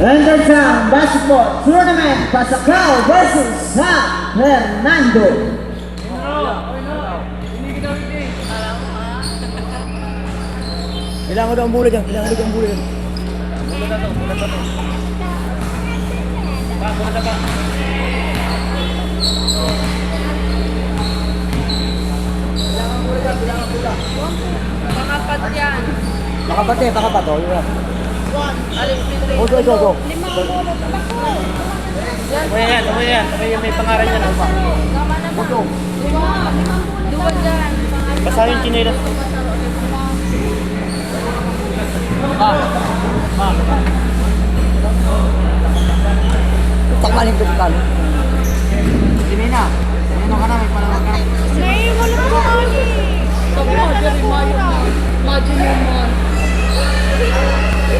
Endertown Basketball Tournament, Pasacao versus San Fernando. Kailangan daw ang bola dyan. Kailangan daw ang bola dyan. Makapat yan. Baka to. Yun lang. Go. Limang puro. Tama yan. May pangaran yan. Tama naman. Duwag dyan. Basa yung chinelas. Takmanin ko dito. Sinina. Sinino ka na, may panawag ka. Nay, wala ko kani. Sabi mo, Jerry Mayo na. Imagine naman.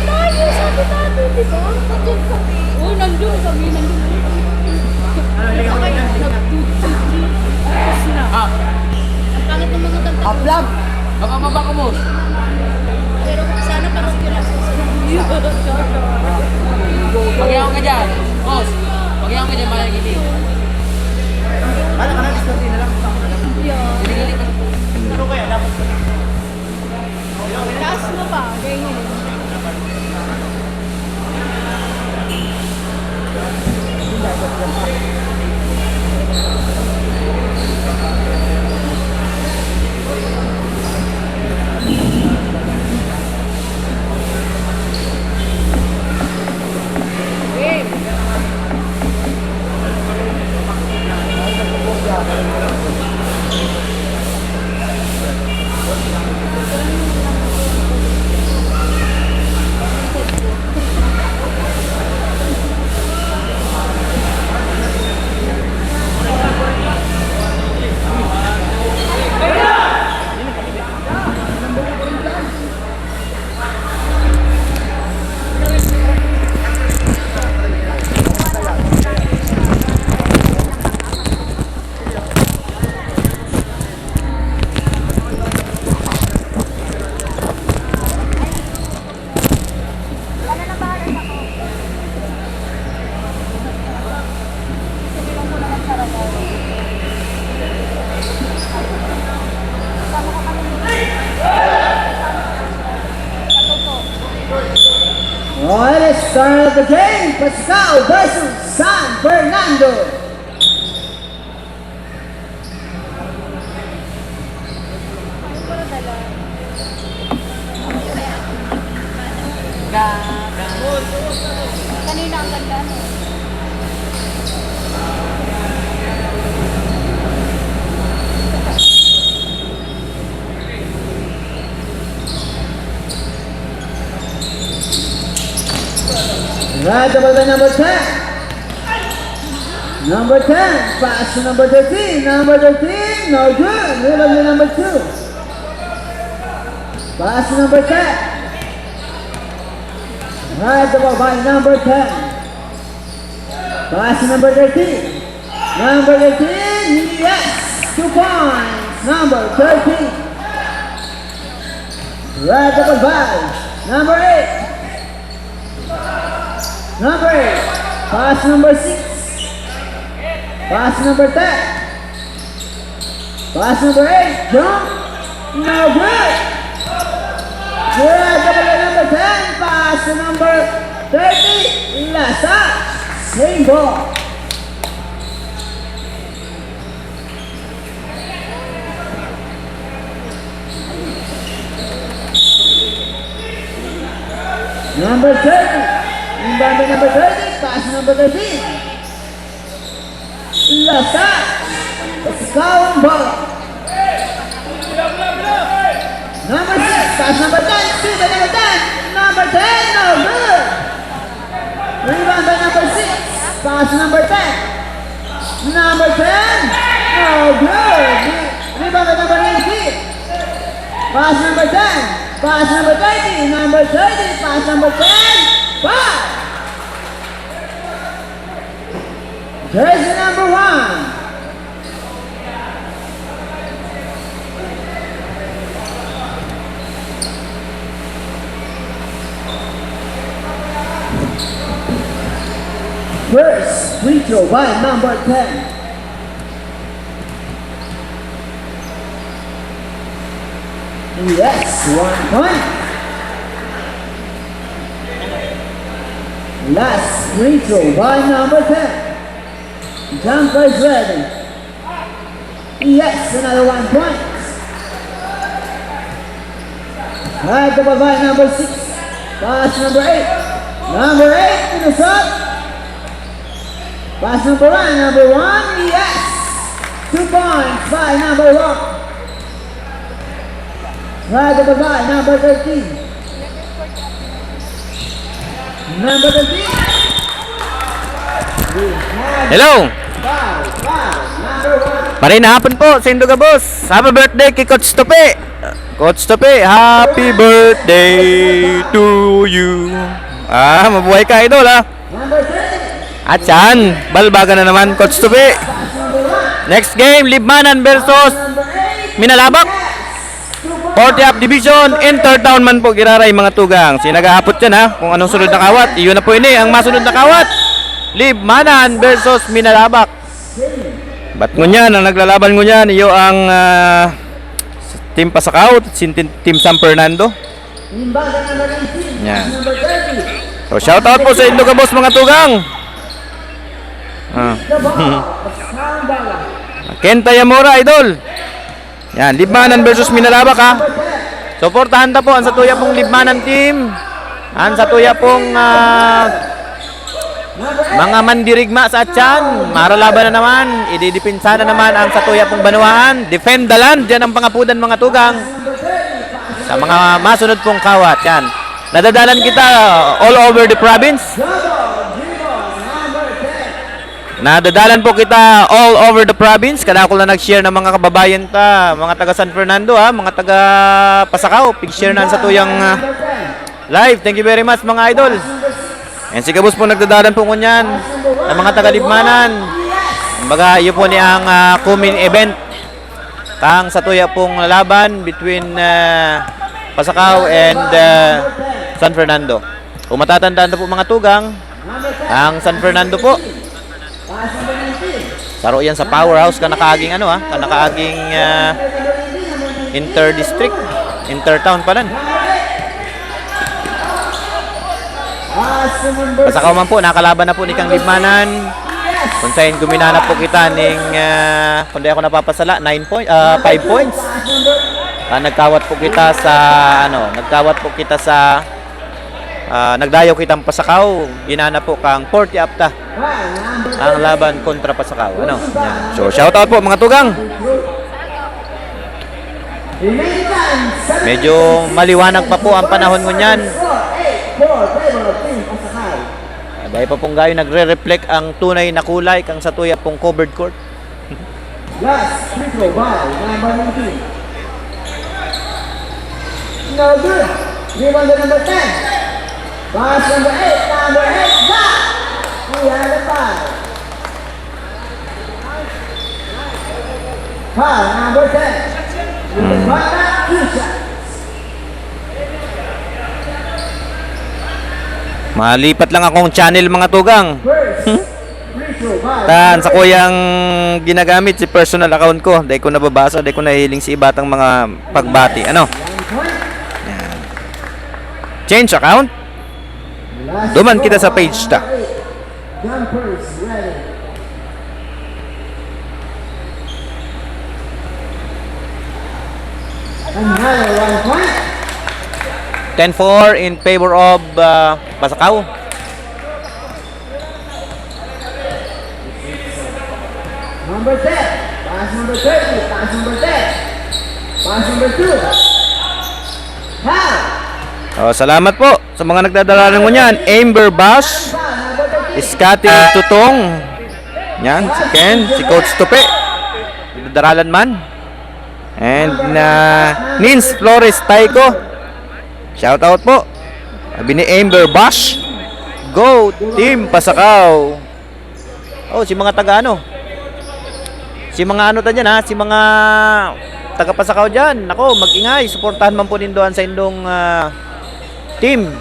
Mayo, sabi natin, di ba? Nandun kami. Oo, nandun kami. Sakay, nag-2-3. Tapos na. Ang pangit ng mga tantang. Upload! Baka mabaka mo. Pero sana parang kinasa sa video. Pagyawan ka dyan. Boss. Pagyawan ka dyan, mayang hindi. Paano ka na? Discount na lang. Giling ka. Ano kaya? Dapat ka. Taas mo pa, ganyan. Alright, let's start the game. Pasacao versus San Fernando. Kanina ang ganda. Right about the number 10. Number 10, pass to number 13. Number 13, no good. Rebound to number 2. Pass to number 10. Right about by number 10. Pass to number 13. Number 13, yes, 2 points. Number 13. Right about by number 8. Number 8, pass number 6, pass number 10, pass number 8, jump, no good. Good, double number 10, pass to number 30, last touch, same ball. Number 30. Inbound by number 30, pass number 13. Last touch. Pasacao ang bola. Number 6, pass number 10. Two by number 10. Number 10, no good. Rebound by number 6, pass number 10. Number 10, no good. Rebound by number 19. Pass number 10. Pass number 30. Number 30, pass number 10. 5. Jersey number 1. First free throw by number 10. Yes, 1 point. Last free throw by number 10. Jumper is ready. Yes, another 1 point. Right the ball by number 6. Pass number 8. Number 8 in the shot. Pass number 1. Number 1. Yes. 2 points by number 1. Right the ball by number 13. Number 13. Hello! Number 1. Maray na hapon po sa Induga Boss. Happy birthday kay Coach Tope. Coach Tope, happy birthday to you. Mabuhay ka, idol, ha? Number 13. At yan, balbaga na naman, Coach Tope. Next game, Libmanan versus Number 8. Minalabak. 40th Division, Intertown man po, giraray mga tugang. Sinagahapot yan, ha? Kung anong sunod na kawat. Iyon na po ini, ang masunod na kawat. Libmanan versus Minalabak. Ba't ngunyan, ang naglalaban ngunyan, iyo ang Team Pasakaw, Team San Fernando. Imbaga number 19. Yan. Number 30. So shout out po sa Induga Boss mga tugang. The ball. Sambaga. Kenta Yamura, idol. Yan, Libmanan versus Minalabak, ha. Suportahan ta po ang Satuya pong Libmanan team. Ang Satuya pong mga mandirigma sa Atyan. Maralaban na naman. Ididipinsa na naman ang Satuya pong Banuaan. Defend the land. Yan ang pangapudan mga tugang. Sa mga masunod pong kawat. Yan. Nadadalan kita all over the province. Nadadalan po kita all over the province. Kada ako lang nag-share ng mga kababayan ta, mga taga San Fernando, ha, mga taga Pasakaw. Pig-share na sa tuyang live. Thank you very much mga idol. And si Kabus po nagdadalan po ngunyan ng mga taga Libmanan. Kumbaga, iyo po ni ang Kumin event. Kang sa tuya pong laban between Pasakaw and San Fernando. Kung matatandaan na po mga tugang, ang San Fernando po, saro yan sa powerhouse ka nakaaging ano, ka nakaaging inter-district, inter-town pa lang. Pasakaw man po, nakalaban na po ni Kang Libmanan. Kung saan guminanap po kita ning kung di ako napapasala 5 points. Nagkawat po kita sa nagdayaw kitang Pasakaw. Ginanap po kang 40 apta ang laban kontra Pasakaw. Yan. So shout out po mga tugang. Medyo maliwanag pa po ang panahon ngunyan. Dahil pa pong gayo nagre-reflect ang tunay na kulay kang sa tuya pong covered court. Last free throw by number 19. No good. Rebound to number 10. Pass number 8. Number 8. Back. We have a foul. Foul number 10. You can run that 2 shots. Malipat lang akong channel mga tugang. First free throw by Tan sa kuyang ginagamit si personal account ko. Dahil ko nababasa, dahil ko nahiling si ibatang mga pagbati. Ano? 1 point. Change account? Last Duman throw kita sa by page ta. number 8. Jumpers ready. Another 1 point. 10-4 in favor of Pasakaw. Number 10. Pass number 30. Pass number 10. Pass number 2. Foul. Salamat po sa mga nagdadala ng ngunyan. Amber Bash, Foul number 13. Scotty Tutong. Yan, si Ken, si Coach Tope. Daralan man. And Nins Flores Taiko. Shout out po. Sabi ni Amber Bash. Go Team Pasakaw. Oh, si mga taga ano? Si mga ano ta dyan, ha? Si mga taga Pasakaw dyan. Nako, mag-ingay. Suportahan man po nindoan sa indong team.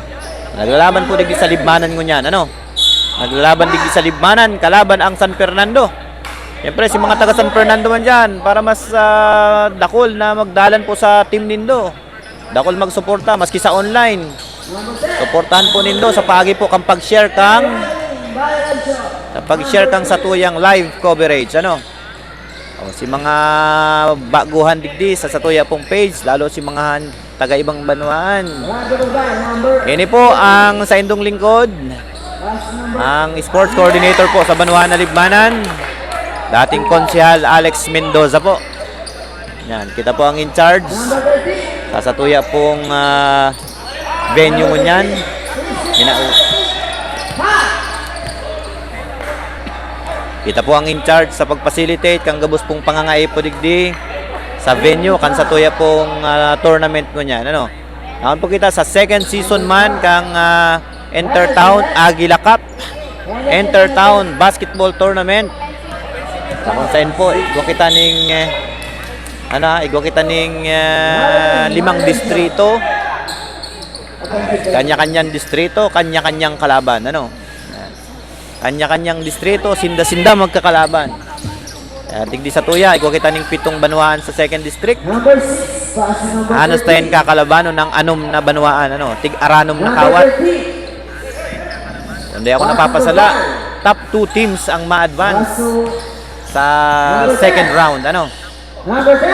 Naglalaban po digdi sa Libmanan ngunyan. Ano? Naglalaban digdi sa Libmanan, kalaban ang San Fernando. Siyempre, si mga taga San Fernando man dyan, para mas dakol na magdalan po sa team nindo. Dakol magsuporta, maski sa online. Suportahan po nindo sa paagi po kang pag-share kang sa tuyang live coverage. Ano? O, si mga baguhan digdi sa Satuya pong page, lalo si mga taga-ibang banwaan. Ini po ang sa indong lingkod, ang sports coordinator po sa Banwaan na Libmanan, dating konsehal Alex Mendoza po. Yan, kita po ang in charge sa Satuya pong venue mo niyan. Kita po ang in charge sa pag-facilitate kang gabos pong pangangaipo digdi sa venue kan Satuya pong tournament mo niyan. Ano? Naon po kita sa second season man kang Intertown Aguila Cup, Intertown Basketball Tournament. Sa kung saan po, igwa kita ning 5 distrito. Kanya-kanyang distrito, kanya-kanyang kalaban. Ano? Kanya-kanyang distrito, sinda-sinda magkakalaban. Digdi sa Tuya, igwa kita ning 7 banwaan sa second district. Hanos tayo kakalabano ng 6 na banwaan. Ano? Tig-aranom na kawat. Hindi ako napapasala. Top 2 teams ang ma-advance sa second round. Ano? Number 10,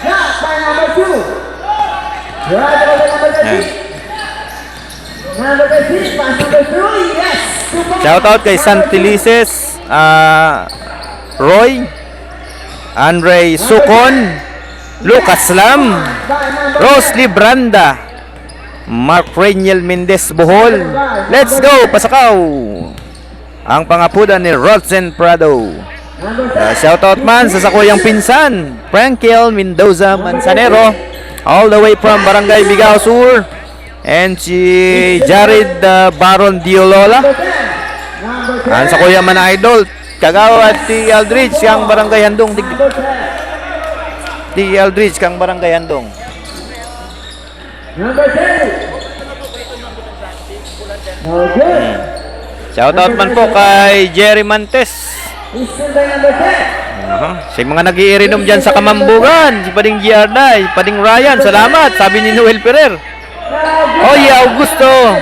shot by number 2. Right over number 13. Number 13, pass number 3, yes. Shoutout kay Santilises, Roy, Andre Sukon, Lucas Lam, Rose Libranda, Mark Reniel Mendez Bohol. Let's go, Pasakaw! Ang pangapudan ni Rodzen Prado. Shoutout man sa sakuyang pinsan, Frankel Mendoza Manzanero, all the way from Barangay Bigao Sur, and si Jared Baron Diolola. Ang sakuyang man idol, Kagawad T. Aldridge kang Barangay Handong. T. Aldridge kang Barangay Handong. Number 10. Okay. Shoutout man po kay Jerry Mantes. Listen by number 10. Sa mga nag-iirinom dyan sa Kamambugan, si Pading Giarday, Pading Ryan, salamat, sabi ni Noel Ferrer. Oye Augusto,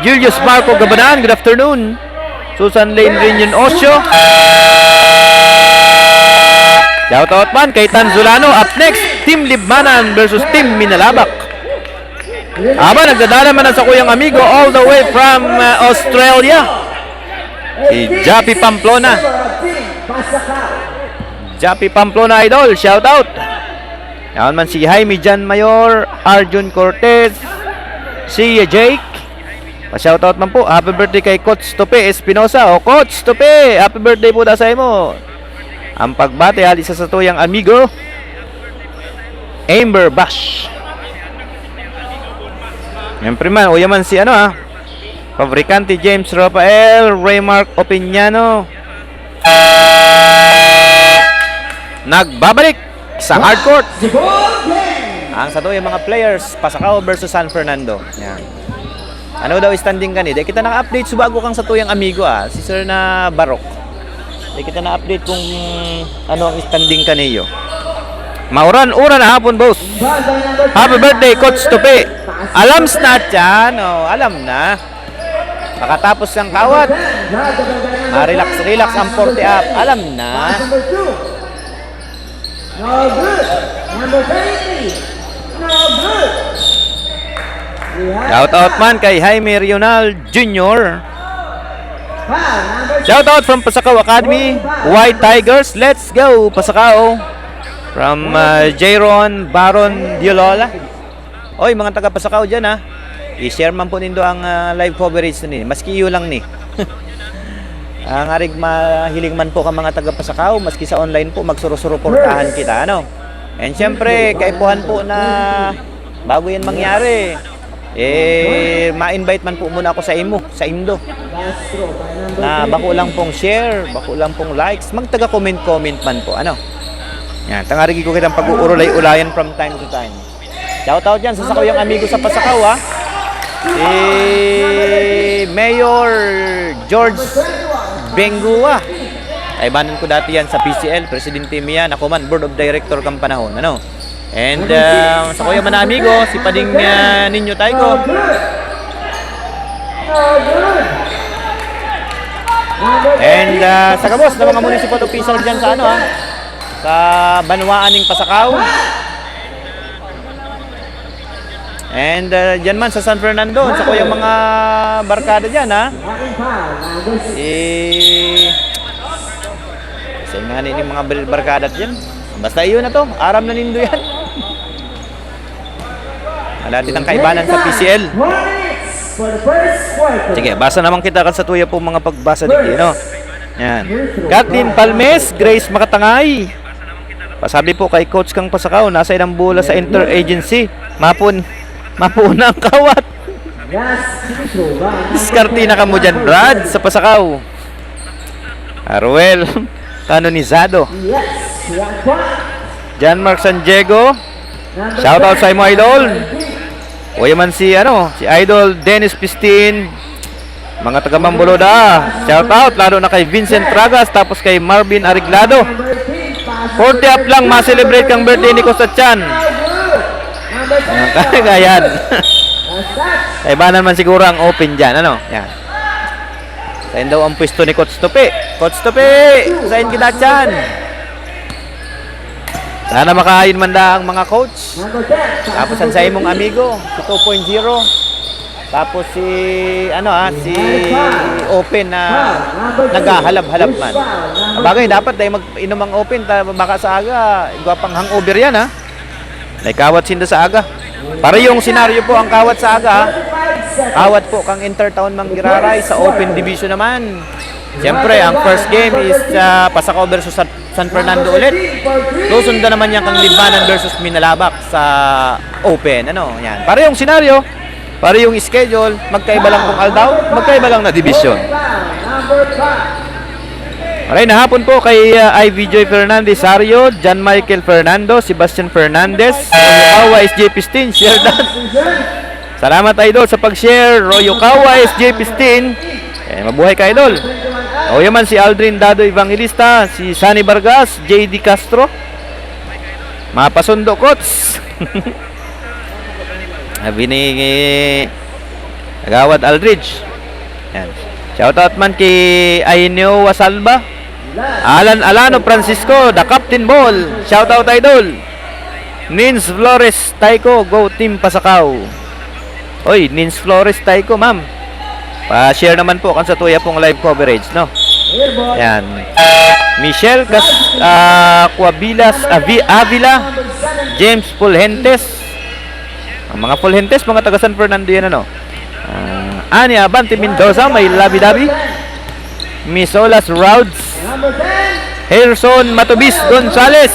Julius Marco Gabanan, good afternoon. Susan Lane Reunion Osio. Shoutout man kay Tanzulano. Up next, Team Libmanan versus Team Minalabak. Aba, nagdadala man sa kuyang amigo all the way from Australia, si Jappy Pamplona. Jappy Pamplona idol, shout out. Yan man si Jaime Jan Mayor, Arjun Cortez, si Jake. Pa-shout out man po. Happy birthday kay Coach Tope Espinosa. O Coach Tope, happy birthday po da sa imo. Ang pagbati hali sa tuyang amigo Amber Bash. Siyempre man, o yaman si Fabricante James Rafael, Raymark Opiniano. Nagbabalik sa hardcourt ang sa yung mga players, Pasakaw versus San Fernando. Yan. Ano daw standing ka ni? Di kita naka-update subago kang sa tuyang amigo si Sir na Barok. Di kita na-update kung ano ang standing ka niyo. Mauran-uran na hapon, boss. Happy birthday, Coach Tope. Alam na yan. Alam na. Pakatapos ng kawat. Relax ang 40 up. Alam na. No good. Number 23. No good. Shout out man kay Jaime Rional Jr. Shout out from Pasakaw Academy, White Tigers. Let's go, Pasakaw. From Jayron Baron Diolola. Oy, mga taga Pasakaw dyan i-share man po nindo ang live coverage ni. Maski iyo lang ni. Ang arig mahiling man po ka mga taga Pasakaw, maski sa online po magsuro-suroportahan kita, And syempre, kaipuhan po na bago yan mangyari, ma-invite man po muna ako sa Imdo. Na bako lang pong share, bako lang pong likes, magtaga comment man po, Yan, tangarigi ko kitang pag-uurulay-ulayan from time to time. Shout out dyan sa sakuyang amigo sa Pasakaw, si Mayor George Bengua. Kaibanan ko dati yan sa PCL, Presidente Mian, ako man, Board of Director kang panahon, ano. And sa kuya man na amigo, si Pading Ninyo Taiko. And sa kabos na mga municipal official dyan sa ano sa Banwaaning Pasakaw. And dyan man sa San Fernando, sa kuya mga barkada dyan sa nga ni mga barkada dyan. Basta iyon na to, aram na nindo yan. Malatit ang kaibanan sa PCL. Sige, basa naman kita kan sa tuya po mga pagbasa dito, no? Yan. Kathleen Palmes, Grace Makatangay. Pasabi po kay Coach Kang Pasakaw, nasa ilang bola sa interagency. Mapunang kawat. Diskarte na ka mo dyan, Brad, sa Pasakaw. Arwel Canonizado. John Mark San Diego. Shoutout sa imo, idol. O yaman si Idol Dennis Pistin. Mga taga Mambuloda. Shoutout lalo na kay Vincent Tragas, tapos kay Marvin Ariglado. 40 up lang, ma-celebrate kang birthday ni Kostachan. Kagayan. Kaibanan man siguro ang open dyan, ano? Yan. Sayin daw ang pwesto ni Coach Tope. Coach Tope, sayin kita dyan. Sana makahayin man da ang mga coach. Tapos ang sa imong amigo, si 2.0. Tapos si si Open na naghahalab-halab man. Bagay dapat dahil mag-inom ang Open baka sa aga, gwapang hangover yan May kawat sinda sa aga. Para yung senaryo po ang kawat sa aga. Kawat po kang Intertown Manggiraray sa Open Division naman. Siyempre, ang first game is Pasakaw versus San Fernando ulit. Susundan naman yan kang Libanan versus Minalabak sa Open. Yan. Para yung senaryo, para yung schedule, magkaiba lang kung aldaw, magkaiba lang na division. Alright, nahapon po kay Ivy Joy Fernandez Sario, John Michael Fernando, Sebastian Fernandez, Royokawa SJ Pistin, share that. Salamat, idol, sa pag-share. Royokawa SJ Pistin. Mabuhay ka, idol. O yaman si Aldrin Dado Evangelista, si Sunny Vargas, JD Castro. Mapasundo, Kots. Sabi ni Agawad Aldridge. Yan. Shoutout man kay Aineo Wasalba, Alan Alano Francisco, the Captain Ball. Shoutout, idol. Nins Flores Taiko, go team Pasakaw. Oy, Nins Flores Taiko, ma'am. Pa-share naman po kan sa tuya pong live coverage, no? Yan. Michelle Cuabilas Avila, James Fulgentes. Ang mga Fulgentes, mga taga San Fernando yan, Ani Abante Mendoza, may labi-dabi. Misolas Rouds, Harrison Matubis Gonzales.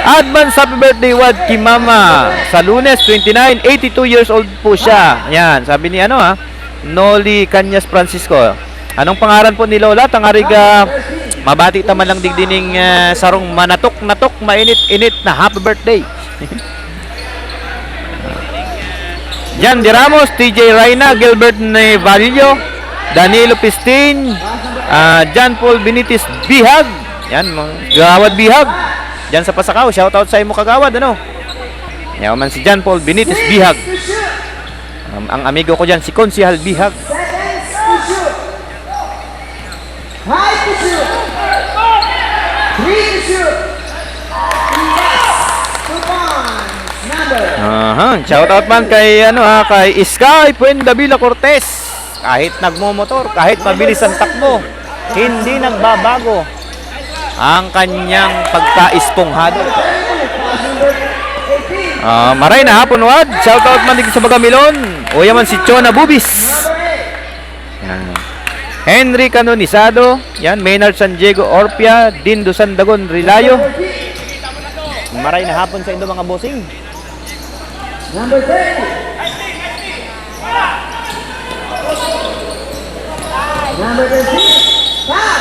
Advance happy birthday wad kay Mama sa Lunes 29, 82 years old po siya. Yan, sabi ni Noli Cañas Francisco. Anong pangalan po ni Lola? Tangariga mabati taman lang digdining sarong manatok-natok, mainit-init na happy birthday. Jan Di Ramos, TJ Reyna, Gilbert Nevalio, Danilo Pistin, John Paul Benitez Bihag. Yan, Gawad Bihag. Diyan sa Pasakaw, shoutout sa imo kagawad, Yaman si John Paul Benitez Bihag. Ang amigo ko diyan si Konsihal Bihag. High to shoot. 3 to shoot. Yes. 2 points. Number. Shoutout man kay kay Sky Puendavila Cortez. Kahit nagmomotor, kahit mabilis ang takbo, hindi nagbabago ang kanyang pagka-isponghado. Maray na hapon wad. Shoutout man din sa Bagamilon. O yaman si Chona Bubis. Henry Canonisado, yan, Maynard San Diego Orpia, Dindo Sandagon Rilayo. Maray na hapon sa inyong mga bossing. Number 30. Number 13. Foul.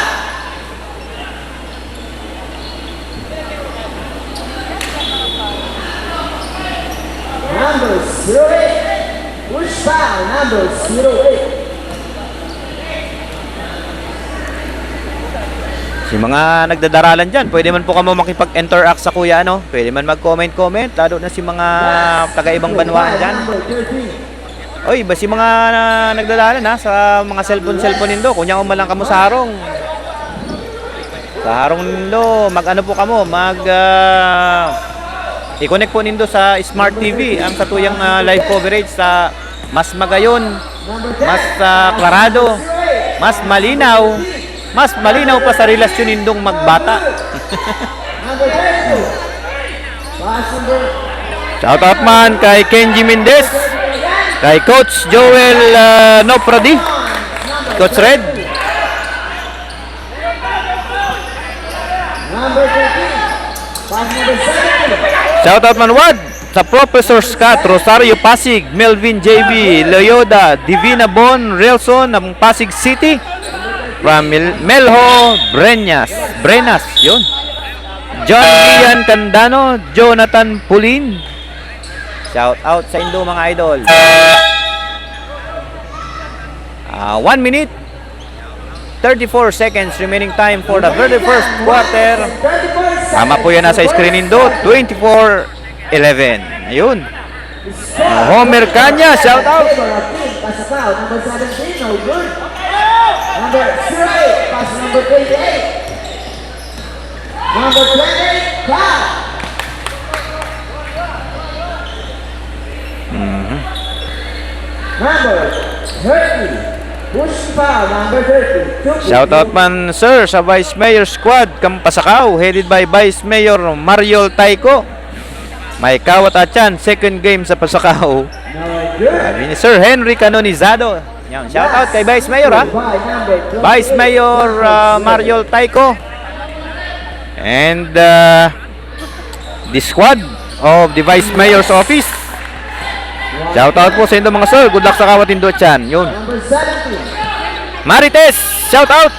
Number 08. Push foul. Number 08. Yung mga nagdadaralan dyan, pwede man po kamo makipag-interact sa kuya, ano? Pwede man mag-comment-comment, lalo na si mga taga-ibang banwaan dyan. Number 13. Oy, ba si mga nagdadaralan ha, sa mga cellphone nindo, kunya umalang kamo sa harong. Sa harong nindo, mag-ano po kamo, i-connect po nindo sa Smart TV, ang sa tuyang live coverage sa mas magayon, mas klarado, mas malinaw pa sa relasyon nindong magbata. Number 32. Pass number Shout out man kay Kenji Mendez, kay Coach Joel Nopradi, Coach Red. Number 13. Pass number 17. Shout out man Wad sa Professor Scott, Rosario Pasig, Melvin JB, Leoda, Divina Bon, Relson ng Pasig City, from Melho Brenas, yun. John Ian Candano, Jonathan Pulin. Shout out sa indo mga idol. 1 minute 34 seconds remaining time for the very first quarter. Tama po yan nasa screen nindo, 24-11. Ayun. Homer Kanya, shout out. Pass a foul. Number 17. No good. Number 08. Pass number 28. Number 28. Foul. Number 30. Push foul. Number 30. Shout out man sir sa Vice Mayor Squad Kampasakaw, headed by Vice Mayor Mariol Taiko. May kawat at yan, second game sa Pasakaw. No good. Sabi ni Sir Henry Canonizado. Yan, shout out kay Vice Mayor ha. By number 28. Vice Mayor Mariol Taiko. And the squad of the Vice Mayor's office. Shout out po sa inyo mga sir. Good luck sa kawat indot yan. Yun. Number 17. Marites, shout out.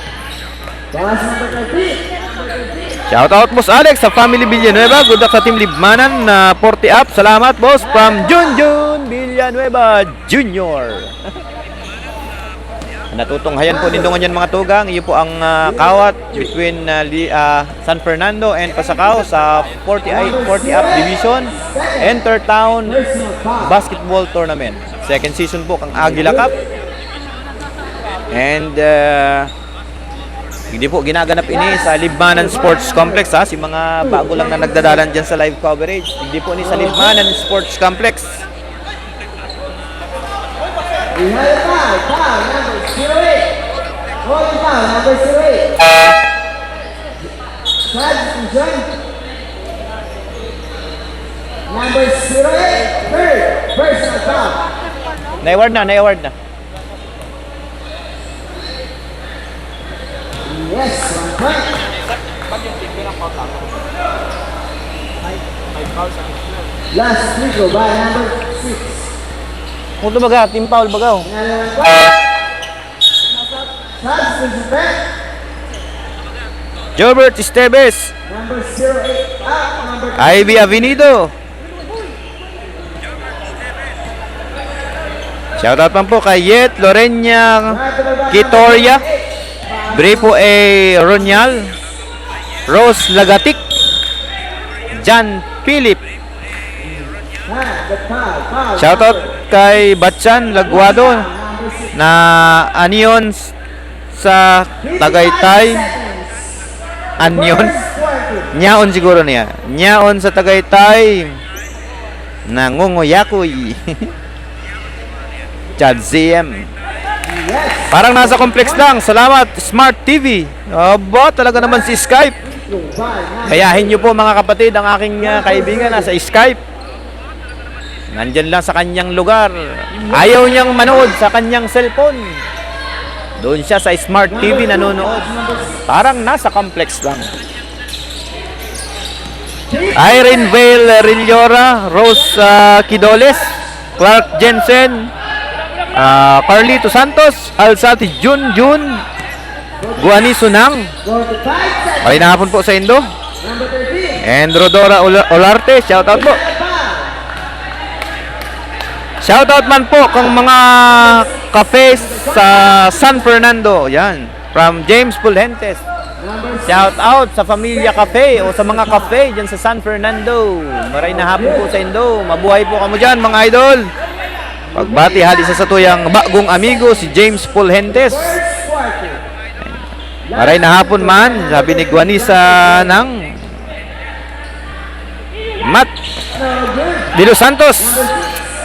Pass number 13. Shout out Boss Alex sa Family Villanueva. Good luck sa Team Libmanan na 40 up. Salamat boss from Junjun Villanueva Junior. Natutunghayan po nindungan yan mga tugang. Iyo po ang kawat between San Fernando and Pasakaw sa 40 up division Intertown Basketball Tournament. Second season po kang Aguila Cup. And hindi po ginaganap ini sa Libmanan Sports Complex ha. Si mga bago lang na nagdadalan dyan sa live coverage. Hindi po ni sa Libmanan Sports Complex. We have a foul. Foul number 08. Holding foul number 08. Substitution. Number 08. Third. Personal foul. Na-award na. Yes, 1 point. Last free throw by number 6. Muto baga, team foul bagaw. Substitution back. Jobert Esteves, Number 08 up. Number Ivy Avenido. Shoutout pa po kay Yet Lorena Kitoria, Bripo A. Ronyal, Rose Lagatik, John Philip. foul. Shoutout kay Batchan Laguado na anion sa Tagaytay. Anion? Nyaon siguro niya. Nyaon sa Tagaytay. Nangunguyakoy. Chad ZM. Parang nasa complex lang. Salamat, Smart TV. Aba, talaga naman si Skype. Kayahin nyo po mga kapatid ang aking kaibigan nasa Skype. Nandyan lang sa kanyang lugar. Ayaw niyang manood sa kanyang cellphone. Doon siya sa Smart TV nanonood. Parang nasa complex lang. Irene Vale Rillora, Rose Quidoles, Clark Jensen, Carlito Santos, Alsati Jun, Guani Sunang. May hapon po sa Indo. And Rodora Olarte, shoutout po. Shoutout man po kung mga cafe sa San Fernando. Yan. From James Pulhentes. Shout out sa Familia Cafe o sa mga cafe dyan sa San Fernando. Maray na hapon po sa Indo. Mabuhay po kamo dyan mga idol. Pagbati hali sa satuyang bagong amigo si James Pulhentes. Maray na hapon man, sabi ni Guanisa ng Matt De Los Santos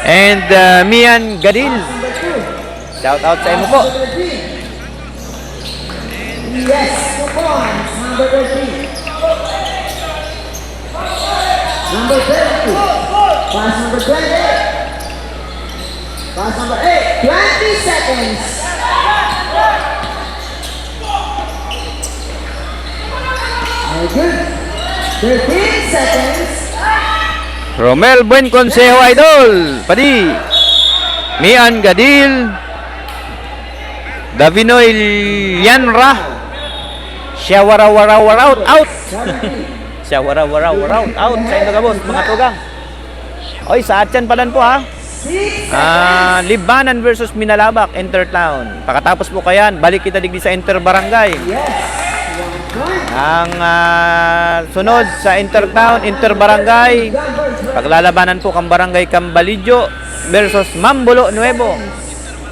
and Mian Gadil. Shout out sa imo po. Yes, 2 points. Number 13. Number 32. Pass number 28. Pass number 8. 20 seconds. Very good. 13 seconds. Romel Buen Consejo idol. Padi. Mian Gadil. Davinoy Yanra. Shawara-wara-wara out. Shawara-wara-wara out. Sa Indo Gabos, mga tugang. Oy, sa Atyan palan po ha. Libanan versus Minalabak, Intertown. Pagkatapos po kayan, balik kita digdi sa Interbarangay. Ang sunod sa Intertown, Interbarangay, paglalabanan po kang Barangay Cambalillo versus Mambulo Nuevo.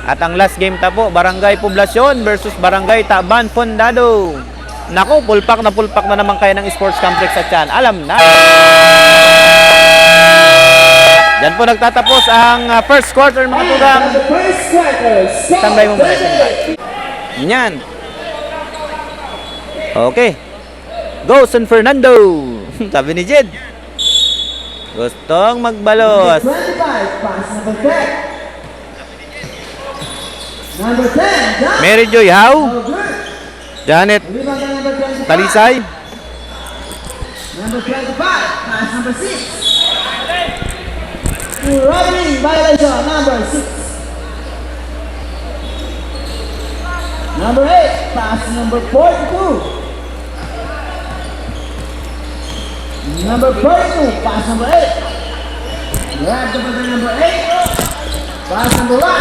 At ang last game ta po, Barangay Poblacion versus Barangay Taban Fondado. Naku, pulpak na naman kayo ng sports complex sa Tiyan. Alam na. Diyan po nagtatapos ang first quarter mga tugang. Standby mo muna. Standby. Yan. Okay. Go San Fernando. Sabi ni Jed. Gustong magbalos. 25. Pass number 10. Number 10. Mary Joy How. Janet Rebound by number 25. Talisay. Number 25. Pass number 6. Robbery violation. Number 6. Number 8. Pass number 42. Number 42. Pass number 8. Grab the ball number 8. Pass number 1.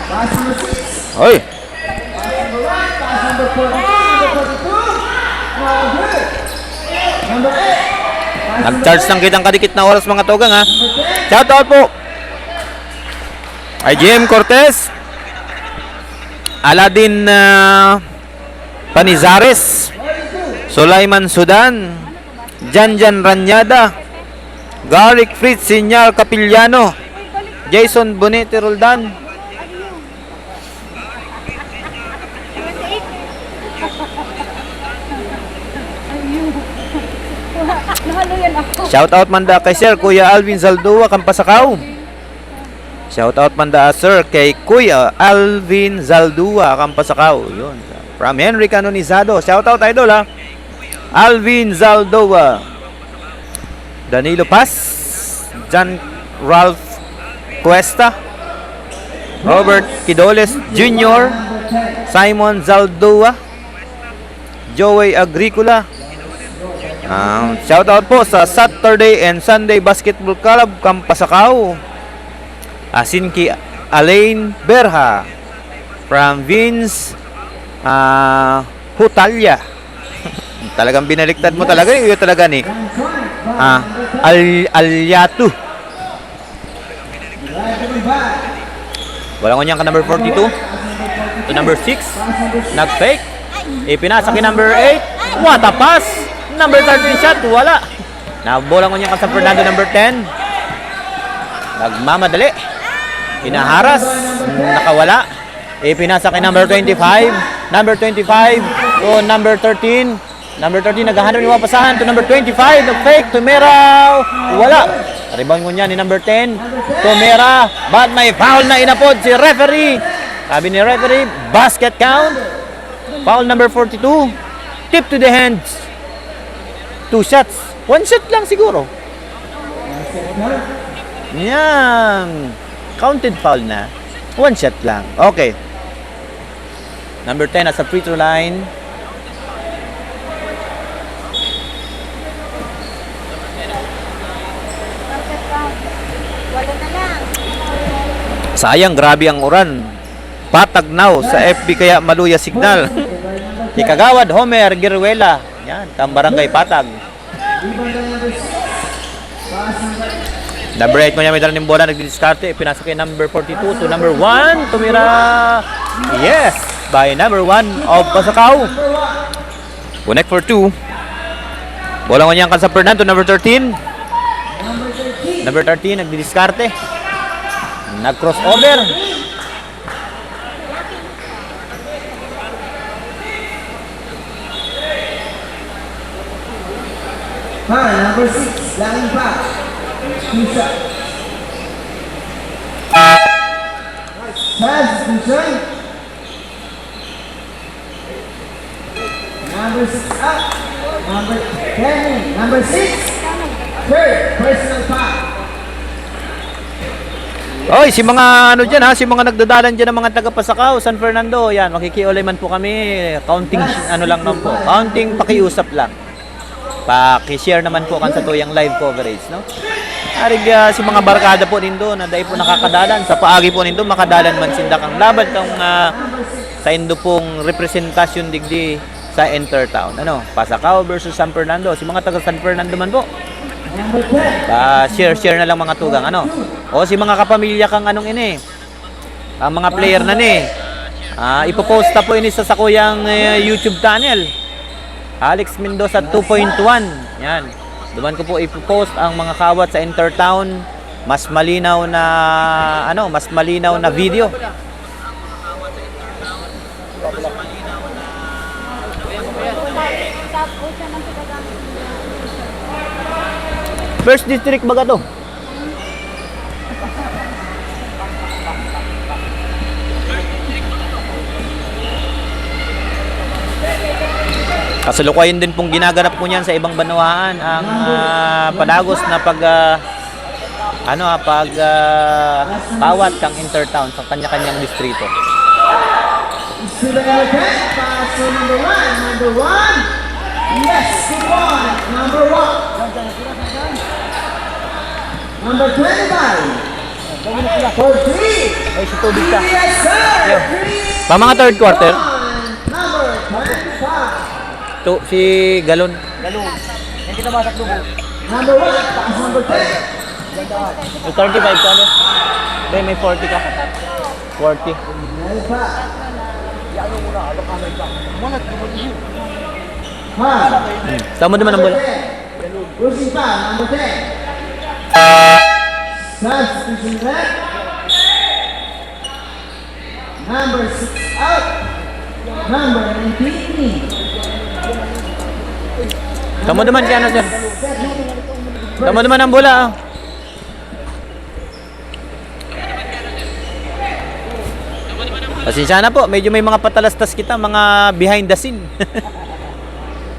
Pass number 6. Oy. Pass number 1. Pass number 42. Number 42. No good. Number 8. Nag-charge lang kitang kadikit na oras mga tugang ha. Shout out po. Ay JM Cortez. Aladin Panizares. Sulaiman Sudan. Janjan Ranyada. Garrick Fritz Sinyal Capillano. Jason Bonete Roldan. Nahalo yan ako. Shout out manda kay Sir Kuya Alvin Zaldua Kampasakaw. Shout out manda Sir kay Kuya Alvin Zaldua Kampasakaw. Yun. From Henry Canonizado. Shout out idol ha. Alvin Zaldua. Danilo Paz. John Ralph Cuesta. Robert Kidoles Jr. Simon Zaldua. Joey Agricola. Shout out po sa Saturday and Sunday Basketball Club Kampasakaw. Asinki Alain Berha from Vince Hutalya. Talagang binaliktad mo talaga yun talaga ni Alyatu. Wala ko niyang ka number 42 to number 6. Nag-fake. Ipinasa ki number 8. What a pass! Number 13 shot, wala. Nabola ko niya ka sa Fernando number 10. Nagmamadali. Pinaharas, nakawala. Ipinasa kay number 25. Number 25 to number 13. Number 13 naghahanap ni mapasahan to number 25. Nag-fake, Tumera, wala. Rebound ko niya ni number 10. Tumera, but may foul na inapod si referee. Sabi ni referee, basket count. Foul number 42. Tip to the hands. 2 shots. 1 shot lang siguro. Yan. Counted foul na. 1 shot lang. Okay. Number 10 nasa free throw line. Wala na lang. Sayang, grabe ang uran. Patag now sa FB kaya maluya signal. Si Kagawad Homer Giruela. Yan, Barangay Patag. Rebound by number 6. Pass number Number 8 mo niya may dala ng bola, nagdidiskarte, pinasok kay number 42 to number 1, tumira, yes, by number 1 of Pasakaw. Connect for 2. Bola mo niya ang San Fernando, number 13. Number 13, nagdidiskarte. Nag-crossover. number 6. Langing pa. Pisa. Pass, Pisa. Number 6 up. Number 10. Number 6. Third, personal foul. Oy, si mga ano dyan ha, si mga nagdadalan dyan ng mga taga-Pasakaw, San Fernando, yan, makikiulay man po kami, counting, ano lang naman po, counting pakiusap lang. Paki-share naman po kan sa tuyang live coverage, no? Arig si mga barkada po nindo na dahil po nakakadalan, sa paagi po nindo, makadalan man sinda kang laban kang sa indo pong representasyon digdi sa Entertown. Ano, Pasakaw versus San Fernando, si mga taga San Fernando man po. Share na lang mga tugang ano. O si mga kapamilya kang anong ini. Ang mga player na ni. Ipopost na po ini sa sakuyang YouTube channel. Alex Mendoza 2.1. Yan. Duman ko po ipopost ang mga kawat sa Entertown. Mas malinaw na video. First district baga to. Kasalukuyan din pong ginaganap po niyan sa ibang banwaan ang panagos na kawat kang Entertown sa kanya-kanyang distrito. Number 10, pass to number 1. Number 1. Yes, good one. Number 1. Number 25. For 3. Ay, si tubig ka. Yes, sir. Pa mga third quarter, Number 25. si Galon. Hindi na masak dugo. Number 1, pass number 10. May 35 ka, no? May 40 ka. 40. Alpha. Tama naman ang bola. Pushing pa, number 10. Substitution left. Number 6 out. Number 19. Tama naman kaya na, sir. Tama naman ang bola, ah. Pasensya na po, medyo may mga patalastas kita, mga behind the scene.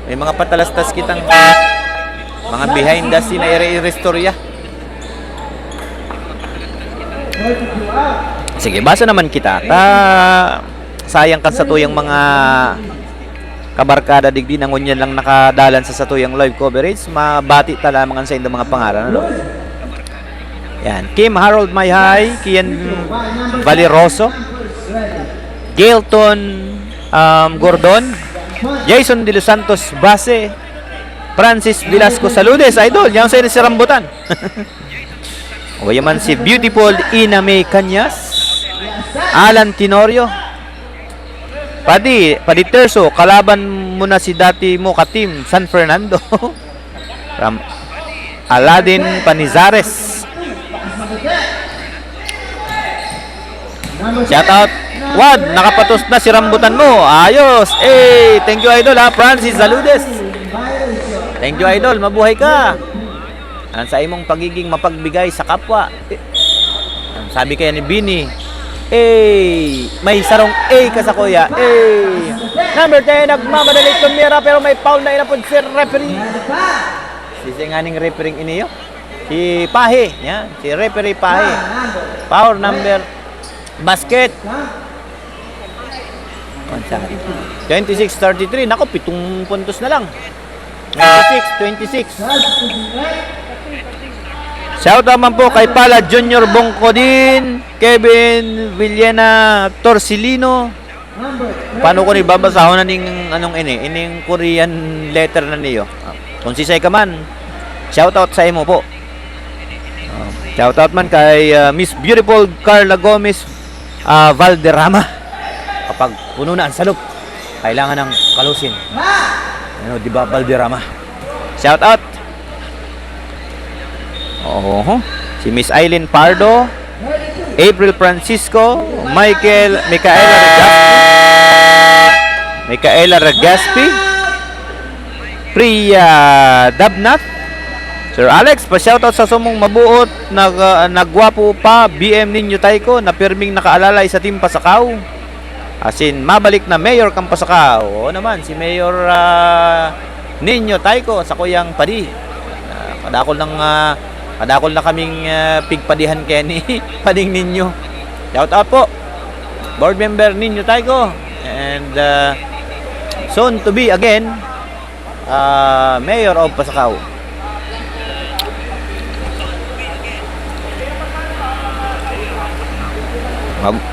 May mga patalastas kitang mga behind the scene na i-restorya. 42 out. Sige, basa naman kita. Sayang kan sa tuyang mga kabarkada digdi nangon yan lang nakadalan sa tuyang live coverage. Mabati ta lamang sa inyong mga pangalan. Ano? Yan. Kim Harold Mayhay, Kian Valeroso, Gailton Gordon, Jason De Los Santos Base, Francis Velasco Saludes, idol, yan sa si Rambutan. O yaman si Beautiful Ina May Cañas, Alan Tenorio, Padi Terso, kalaban mo na si dati mo ka-team San Fernando. Aladin Panizares. Shout out. Wad, nakapatos na si Rambutan mo. Ayos. Thank you idol ha, Francis Saludes. Thank you idol, mabuhay ka. Ang sa imong pagiging mapagbigay sa kapwa. Sabi kaya ni Bini, may sarong ka sa kuya. Number 10, nagmamadalit tumira pero may foul na inapod si referee. Sisinganing referee iniyo. Si Pahe, yan, si referee Pahe. Foul number basket. 26-33. Nako, 7 puntos na lang. 26-26. Shout out man po kay Pala Junior Bongkodin, Kevin Villena Torsilino, paano ko ni babasahon na ning anong ining Korean letter na niyo. Kung si ka man, shoutout sa imo po. Shoutout man kay Miss Beautiful Carla Gomez Valderrama. Kapag puno na ang salop, kailangan ng kalusin. Ano, di ba, Valderrama? Shoutout. Si Miss Aileen Pardo, April Francisco, Micaela Ragaspi, Priya Dabnat, Sir Alex, pa-shoutout sa sumong mabuot, nagwapo pa, BM Ninyo Taiko, na pirming nakaalalay sa Team Pasakaw. As in, mabalik na Mayor kang Pasakaw. Oo naman, si Mayor Ninyo Taiko sa Kuyang Padi. Kadakol na kaming pigpadihan kaya ni Pading Ninyo. Shoutout po, Board Member Ninyo Taiko. And soon to be again, Mayor of Pasakaw.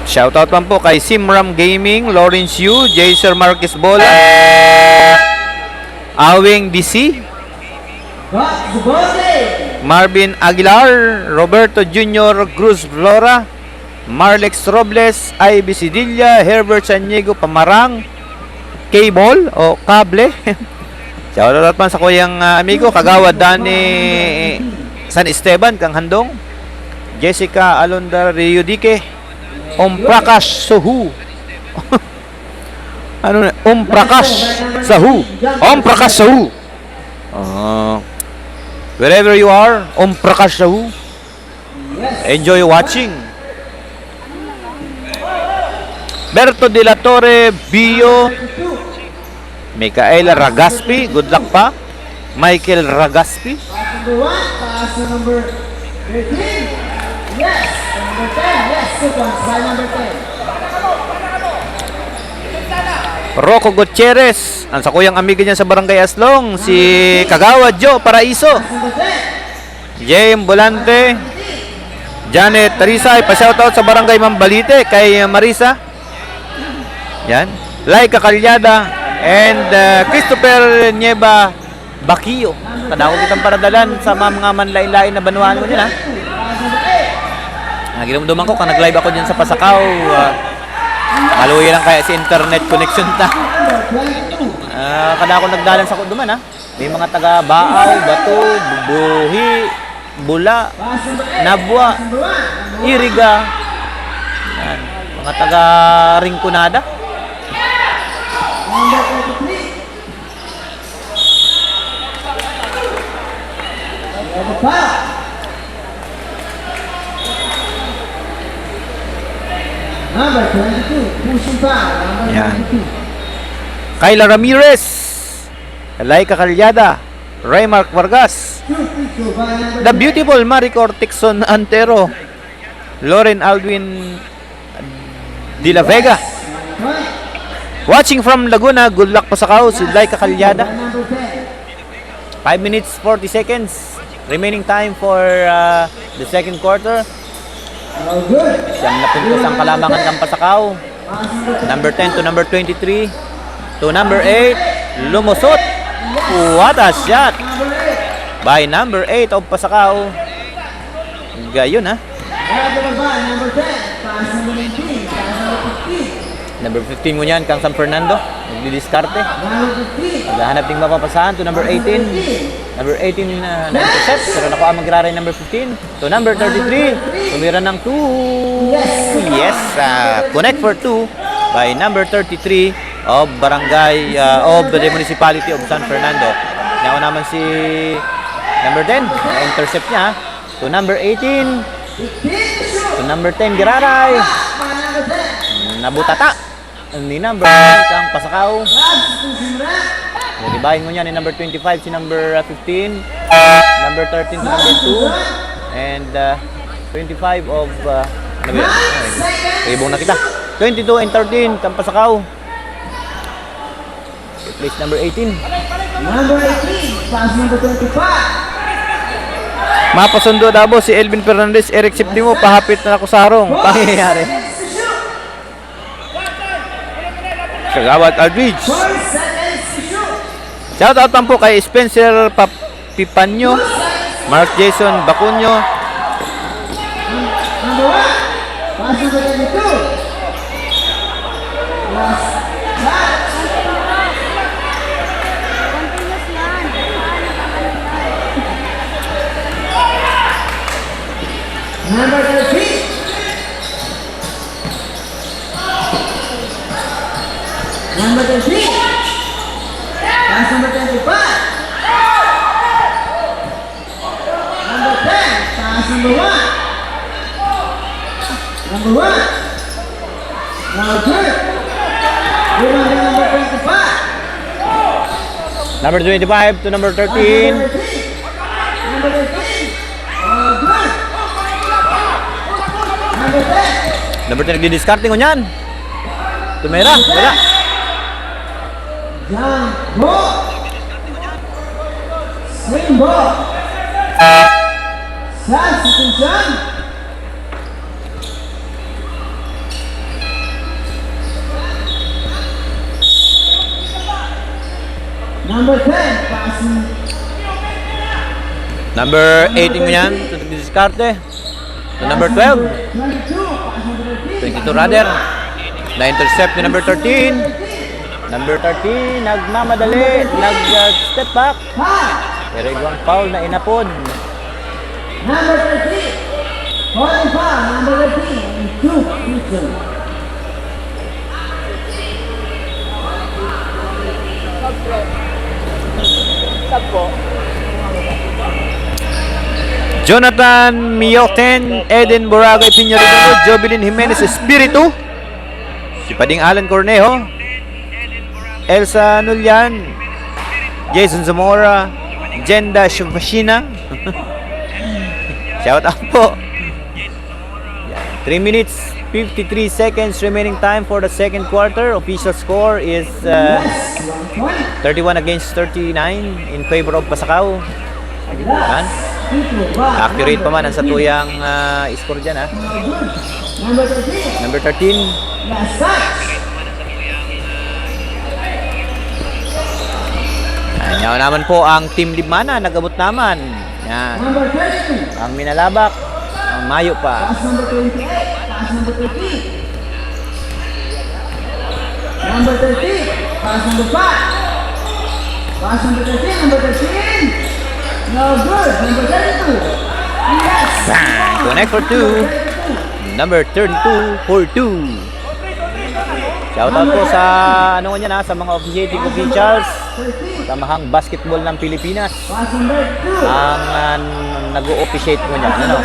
Shoutout man po kay Simram Gaming, Lawrence Yu, Jaser Marquez Bola, Awing DC, Marvin Aguilar, Roberto Jr. Cruz Flora, Marlex Robles, Ivy Sidilla, Herbert Saniego Pamarang, Cable o Kable. Shoutout man sa kuyang amigo Kagawad Dani San Esteban kang Handong, Jessica Alonda Riudike, Prakash Sahu. Ano na? Prakash Sahu. Prakash Sahu. Wherever you are, Prakash Sahu. Enjoy watching. Berto de la Torre Bio, Micaela Ragaspi, good luck pa. Michael Ragaspi. Number 1, pass to number 13. Yes, number 10. Yes, sequence by number 10. Rocco Gutierrez, ang sa kuyang amiga niya sa Barangay Aslong, si Kagawad Joe Paraiso, James Bolante, Janet Teresa, ipa-shoutout sa Barangay Mambalite kay Marisa. Yan. Laika Calyada and Christopher Nieva Baquio. Kadako kitang paradalan sa mga manlain-lain na banuan mo din ha. Naginomduman ko kung nag-live ako dyan sa Pasakaw. Maluwi lang kaya si internet connection ta. Kadako nagdalan sa kuduman ha. May mga taga Baaw, Bato, Buhi, Bula, Nabwa, Iriga. Yan. Mga taga Ringkunada. Number 43. Number 5. Number 22. Pushing foul. Number Yan. 22. Kayla Ramirez, Laika Calyada, Raymark Vargas, the beautiful Maricor Tixon Antero, Lauren Aldwin De La Vega. Watching from Laguna, good luck Pasakaw, si Laika Calyada. Number 10. 5 minutes 40 seconds remaining time for the second quarter. Oh, good. Siyang napintos ang kalamangan ng Pasakaw. Number 10 to number 23 to number 8, lumusot. What a shot by number 8 of Pasakaw. Gayon ha. Number 10. Pass number 19. Pass number 15. Number 15 mo yan, kang San Fernando. Nagdidiskarte. Number 15. Naghahanap ding mapapasahan to number 18. Number 18 na-intercept. Pero nakuha mag-raray number 15. To number 33. Tumira ng 2. Yes. Connect for 2 by number 33 of Barangay of the Municipality of San Fernando. Nakuha naman si number 10. Na-intercept niya. To number 18. To number 10, Giraray. Nabutata ni number 8 ang Pasakaw. Nalibahin mo niya ni number 25 si number 15, number 13 to number 2, and 25 of ibong na kita. 22 and 13 kang Pasakaw. Place number 18. Number 18. Pass number 25. Mapasundo dabo si Elvin Fernandez, Eric Siptimo, pahapit na ako sa harong. Pangyayari. Kagawad Aldridge. 4 seconds to shoot. Shoutout lang po kay Spencer Pipanyo, Mark Jason Bacunyo, Number 1. Pass number 22. Last shot. Continuous yan. Number 13. Number 13. Pass number 25. Number 10. Pass number 1. Number 1. Now good. Rebound to number 25. number 25 to number 13. Number 13. Number 13. Good. Number 10. Number 10 nagdi-discarding ko niyan. Tumera, wala. Jump ball. Swing ball. Substitution. Number 10, passing. Number 18 mo yan, to diskarte. To number 12, 22 rather. Na-intercept ni number 13. Number 13, nagmamadali, nag-step back. Pero ibang foul na inapod. Number 13, falling foul, number 13, 2 future. Jonathan Mioten, Eden Boragay Piñarito, Jovelyn Jimenez Espiritu, si Pading Alan Cornejo, Elsa Nulyan, Jason Zamora, Jenda Shubashina. Shout out po. 3 minutes 53 seconds remaining time for the second quarter. Official score is 31 against 39 in favor of Pasakaw. Yan. Accurate pa man ang satuyang score dyan, ha. Number 13. Last touch. Yan naman po ang Team Libmana. Nag-abot naman. Yan. Number 32. Ang Minalabak. Ang Mayo pa. Pass number 28. Pass number 13. Number 13. Pass number 5. Pass number 13. Number 13. No good. Number 32. Yes. Bang! Connect for 2. Number 32 for 2. Shoutout po sa ano nga niyan, sa mga officiating officials sa Mahang Basketball ng Pilipinas. Pass number 2. Ang nag-o-officiate mo niyan. Ano?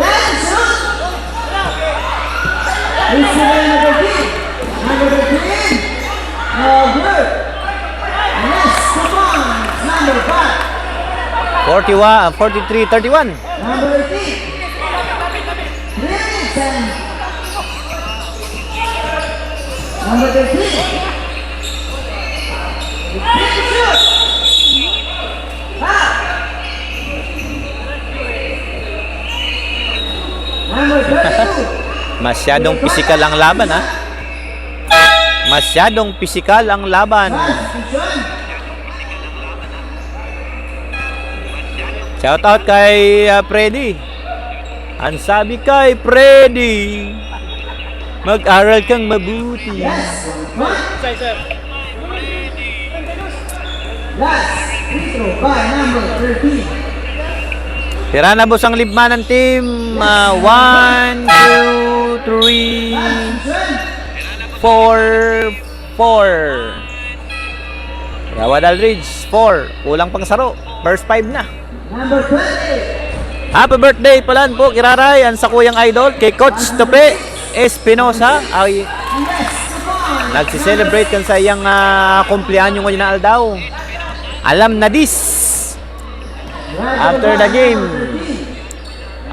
That's shoot. It's number 13. Number 13. No good. Yes, come on. It's number 5. 43-31. Number 18. 3 minutes and number 13. Shoot. Ah. Number 32. Masyadong pisikal ang laban, ha? Masyadong pisikal ang laban. Substitution. Shoutout kay Freddy. Ang sabi kay Freddy, mag-aral kang mabuti. Yes. Last free throw by number 13. Tira na boss ang libman ng team. 1, 2, 3, 4, 4. Gawad Aldridge, 4. Kulang pang saro. First 5 na. Number 20. Happy birthday pala po, Kiraray, ang sa kuyang idol, kay Coach Tope Espinosa. Ay, nagsi-celebrate kan sa iyang kumpleanyo ngayon na aldaw. Alam na this. After the game,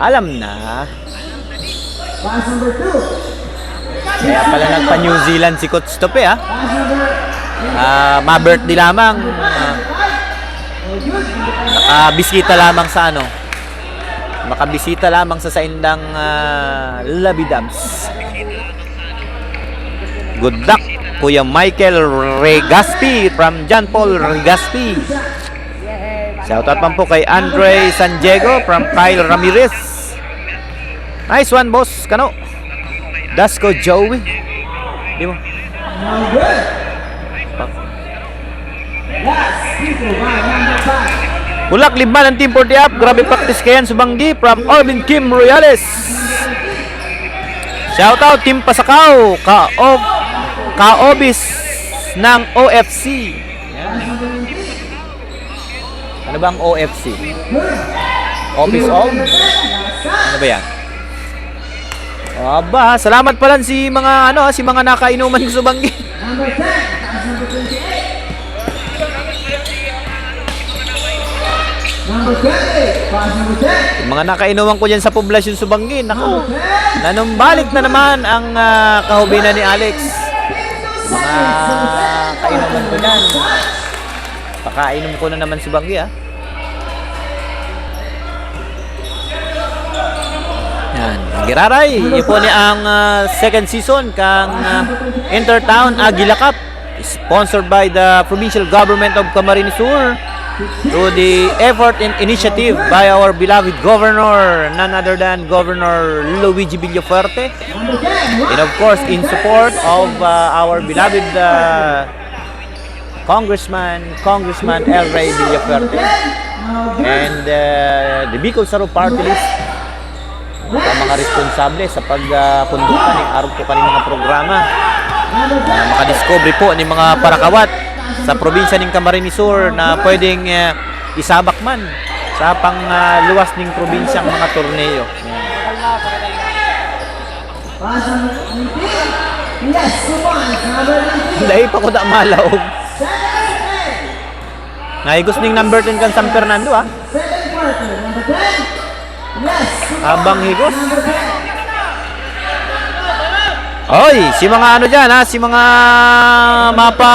alam na. Pass number 2. Kaya pala nagpa-New Zealand si Coach Tope, ha. Pass number Ma-birthday lamang. Nakabisita lamang sa ano. Makabisita lamang sa saindang Labidabs. Good luck Kuya Michael Regaspi from John Paul Regaspi. Shoutout pa po kay Andre San Diego from Kyle Ramirez. Nice one, boss. Kano? Dasco Joey. Di mo? No good. Last people by number 5. Bulak lima ng Team 40 Up. Grabe practice kayan Subanggi from Orvin Kim Royales. Shoutout Team Pasakaw. Kaobis ng OFC. Yan. Ano bang OFC? Office of? Ano ba yan? Aba, salamat pala si mga si mga nakainuman ng Subanggi. Number 10. Pass number 28. Number 20. Pass number 10. Mga nakainuman ko dyan sa poblasyon Subanggi. Naku, nanumbalik na naman ang kahubinan ni Alex. Mga kainuman ko dyan. Pakainom ko na naman Subanggi Yan. Giraray, yun po ni ang second season kang Intertown Aguila Cup, sponsored by the provincial government of Camarines Sur through the effort and initiative by our beloved governor, none other than Governor Luigi Villafuerte, and of course in support of our beloved Congressman El Rey Villafuerte and the Bicol Saro Party List, ang mga responsable sa pagkondukta ng araw po kaning mga programa na makadiscovery po ng mga parakawat sa probinsya ng Camarines Sur na pwedeng isabak man sa pangluwas ng probinsyang mga torneo. Pass number 19. Yes, 2 points. Number 19. Dahil pa ko na malaog. Naigos ning number 10 kan San Fernando Second quarter. Number 10. Yes, 2 Abang higos. Number 10. Oy, si mga dyan si mga mapa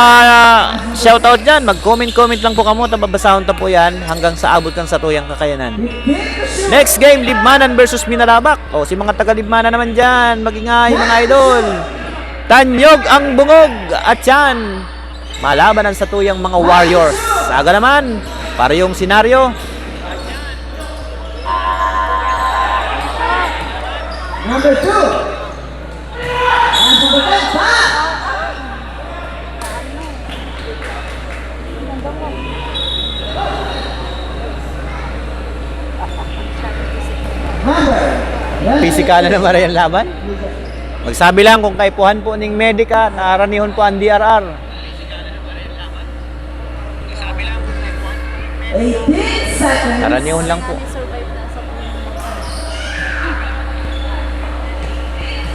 shoutout dyan, mag-comment lang po kamo, tababasahon ta po yan hanggang sa abot kang sa tuyang kakayanan. Next game, Libmanan versus Minalabak. O, si mga taga-Libmanan naman dyan, magingay mga idol. Tanyog ang bungog at yan, malabanan sa tuyang mga Warriors. Saga naman, para yung senaryo. Number 2. Number 10. Pass. Pisikal na naman rin ang laban. Magsabi lang kung kaipuhan po ning Medica, naaranihon po ang DRR. 18 seconds. Naranihon lang po.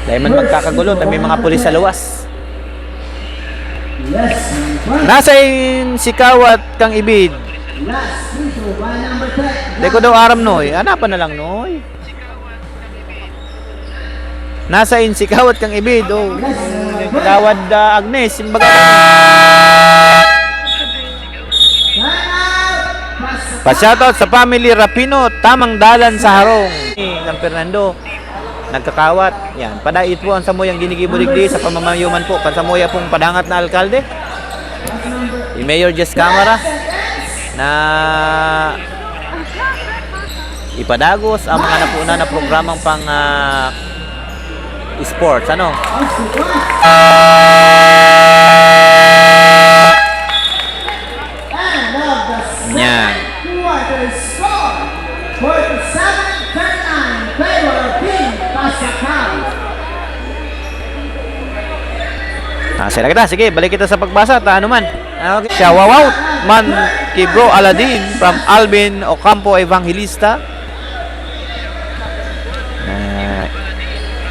Dahil man magkakagulo, may mga pulis sa luwas. Yes, Nasa sikaw at kang ibid. last people by number 10. Hindi ko daw aram, Noy. Hanapan na lang, Noy. Nasa sikaw at kang ibid. Oh. Kawad Agnes. Simbaga. Pa-shoutout sa family Rapino. Tamang dalan sa harong. San Fernando. Nagkakawat. Yan. Padait po ang samuyang ginigibuligdi sa pamamayuman po. Pansamuya pong padangat na alkalde. Si Mayor Jess Camara na ipadagos ang mga napuna na programang pang sports. Ano? Yan. Quarter score. 47-39. Favor of Team Pasakaw. Sila kita. Sige, balik kita sa pagbasa. Ano man. Okay. Shout out man kay Bro Aladin from Alvin Ocampo Evangelista.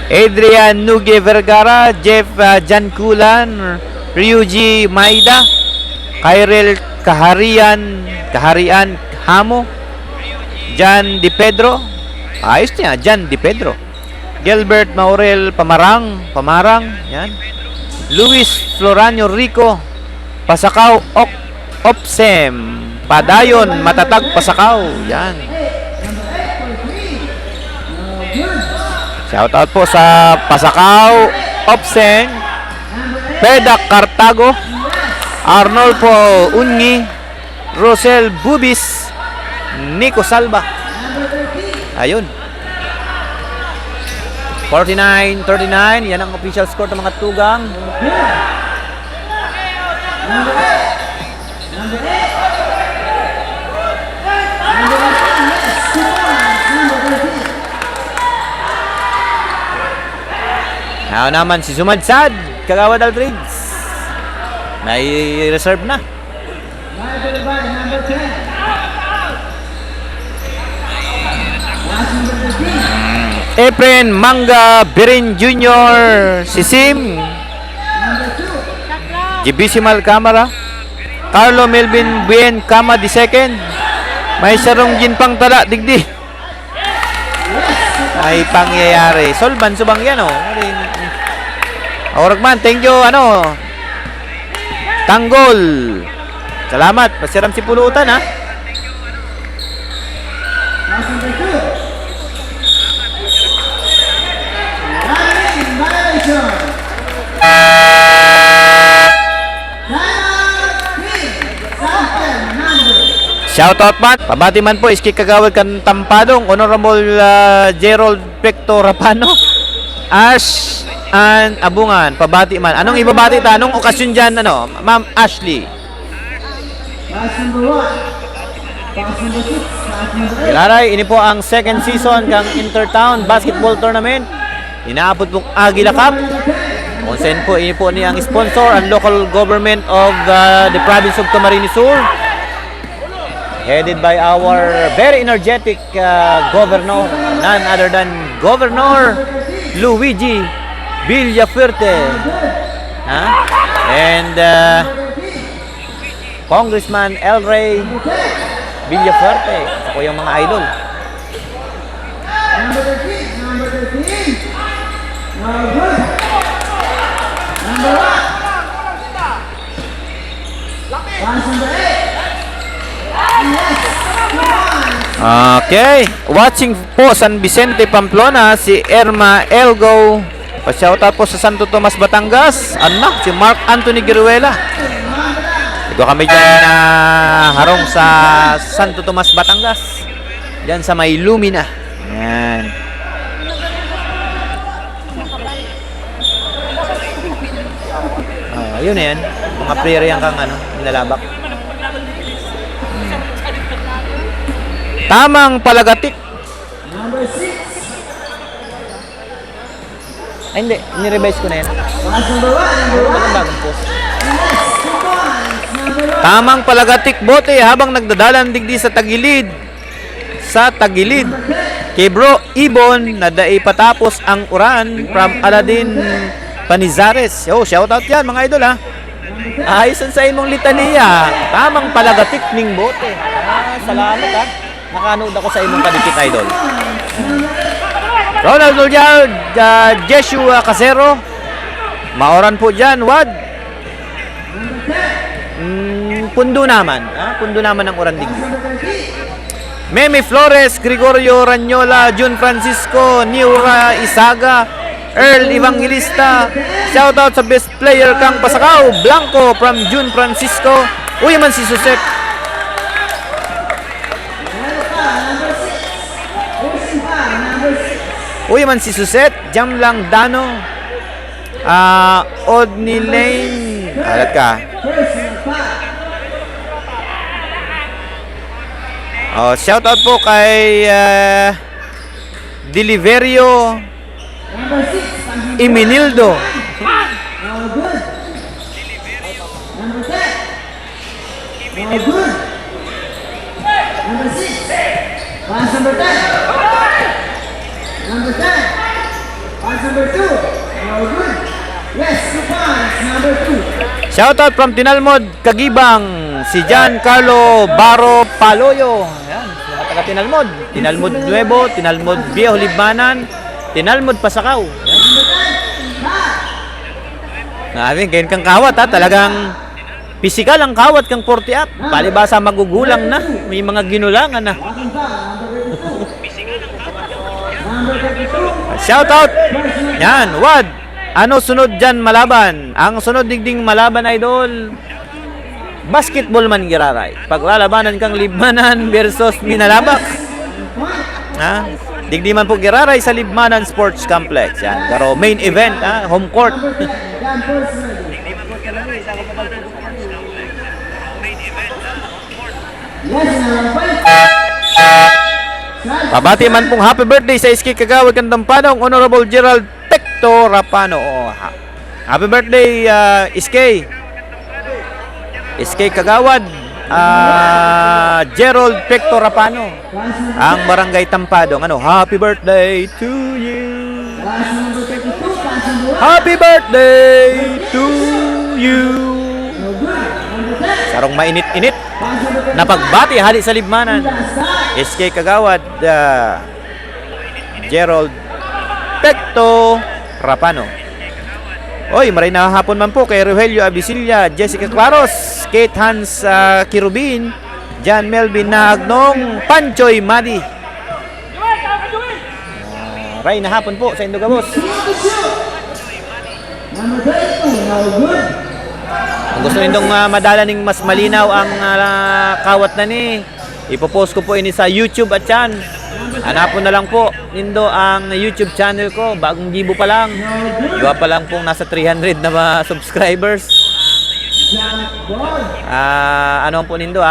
Adrian Nuge Vergara, Jeff Jankulan, Ryuji Maida, Kyril Kaharian Hamo, Jan Di Pedro. Ayos niya, Jan Di Pedro. Gilbert Maurel Pamarang, yan. Luis Floranio Rico, Pasakaw Opsem, Padayon Matatag Pasakaw, yan. Shoutout po sa Pasakaw Opsem, Pedak Tago, Arnolfo Ungi, Rosel Bubis, Nico Salva. Ayun. 49-39, yan ang official score ng mga tugang. Now naman si Sumadsad, Kagawad Aldrids. May reserve na. Efren Manga Birin Jr. si Sim. Jibisimal Camara. Carlo Melvin Buen Kama di second. May sarong ginpang tala digdi. May pangyayari. Solban subang yan oh. Oragman, thank you ano. Tanggol. Salamat. Pasiram si pulutan ha. Shoutout man. Pabati man po iski Kagawad kan Tampadong, Honorable Gerald Pecto Rapano, Ash and Abungan. Pabati man. Anong ibabati ta? Anong okasyon dyan ano? Ma'am Ashley. Ilaray, ini po ang second season kang Intertown Basketball Tournament. Inaabot pong Agila Cup. Kung saan po, ini po niyang sponsor ang local government of the province of Camarines Sur. Headed by our very energetic governor, none other than Governor Luigi Villafuerte. And Congressman El Rey Villafuerte. Ako yung mga idol. Okay, watching po San Vicente Pamplona si Erma Elgo. Pa-shoutout po sa Santo Tomas Batangas. Anak si Mark Anthony Giruela. Ito kami dyan na harong sa Santo Tomas Batangas. Diyan sa may Lumina. Yan. Yun na yan. Mga prayer yan kang ano, nilalabak. Tamang palagatik. Ay, hindi. Nirevise ko na yan. Bagong post. Tamang palagatik bote habang nagdadalang digdi sa tagilid. Sa tagilid. Kay Bro Ibon na daay patapos ang uran from Aladin Panizares. Yo, shoutout yan mga idol ha. Ayon sa imong litania. Tamang palagatik ning bote. Salamat ha. Nakanood ako sa imong kadikit idol. Ronald Uljard, Jeshua Casero. Maoran po dyan, wad. Pundo naman. Pundo naman ang oran digdi. Meme Flores, Gregorio Ranyola, Jun Francisco, Niura Isaga, Earl Evangelista. Shoutout sa best player kang Pasakaw, Blanco from Jun Francisco. Uy man si Susep. Uy man si Suset, Jam lang Dano, Odni Lane, alat ka. Shoutout po kay Deliverio Iminildo. Pass number 10. Number 10. Pass number 2. Oh, good. Yes, 2 points. Number 2. Shoutout from Tinalmod, Kagibang, si Giancarlo Baro Paloyo. Ayan, mga taga Tinalmod. Tinalmod Nuevo, Tinalmod Viejo Libmanan, Tinalmod Pasakaw. Ayan. Ngayon kang kawat ha, talagang pisikal ang kawat kang 40 up. Palibasa magugulang na, may mga ginulangan na. Shoutout. Yan, wad. Ano sunod dyan malaban? Ang sunod digding malaban, idol, basketball man giraray. Paglalabanan kang Libmanan versus Minalabak. Ha? Digdi man po giraray sa Libmanan Sports Complex. Yan. Pero main event, ha? Home court. Yan, personally. Yes, number 5. Pabati man pong happy birthday sa SK Kagawad Kantampanong, Honorable Gerald Tecto Rapano. Oh, happy birthday, SK. SK Kagawad, Gerald Tecto Rapano. Ang barangay Tampadong. Ano, happy birthday to you. Pass number 32, pass number 1. Happy birthday to you. No good. Number 10. Sarong mainit-init Pass number 25. na pagbati hali sa Libmanan. SK Kagawad, Gerald Tecto Rapano. Oy, maray na hapon man po kay Rogelio Abisilla, Jessica Claros, Kate Hans Kirubin, John Melvin Nagnong, Panchoy Madi. Ray na hapon po sa Indogabos. Number 32, no good. Kung gusto nindong madala ning mas malinaw ang kawat na ni, ipopost ko po ini sa YouTube at yan. Hanapon na lang po nindo ang YouTube channel ko. Bagong gibo pa lang. Iwa pa lang pong nasa 300 na subscribers. Ano po nindo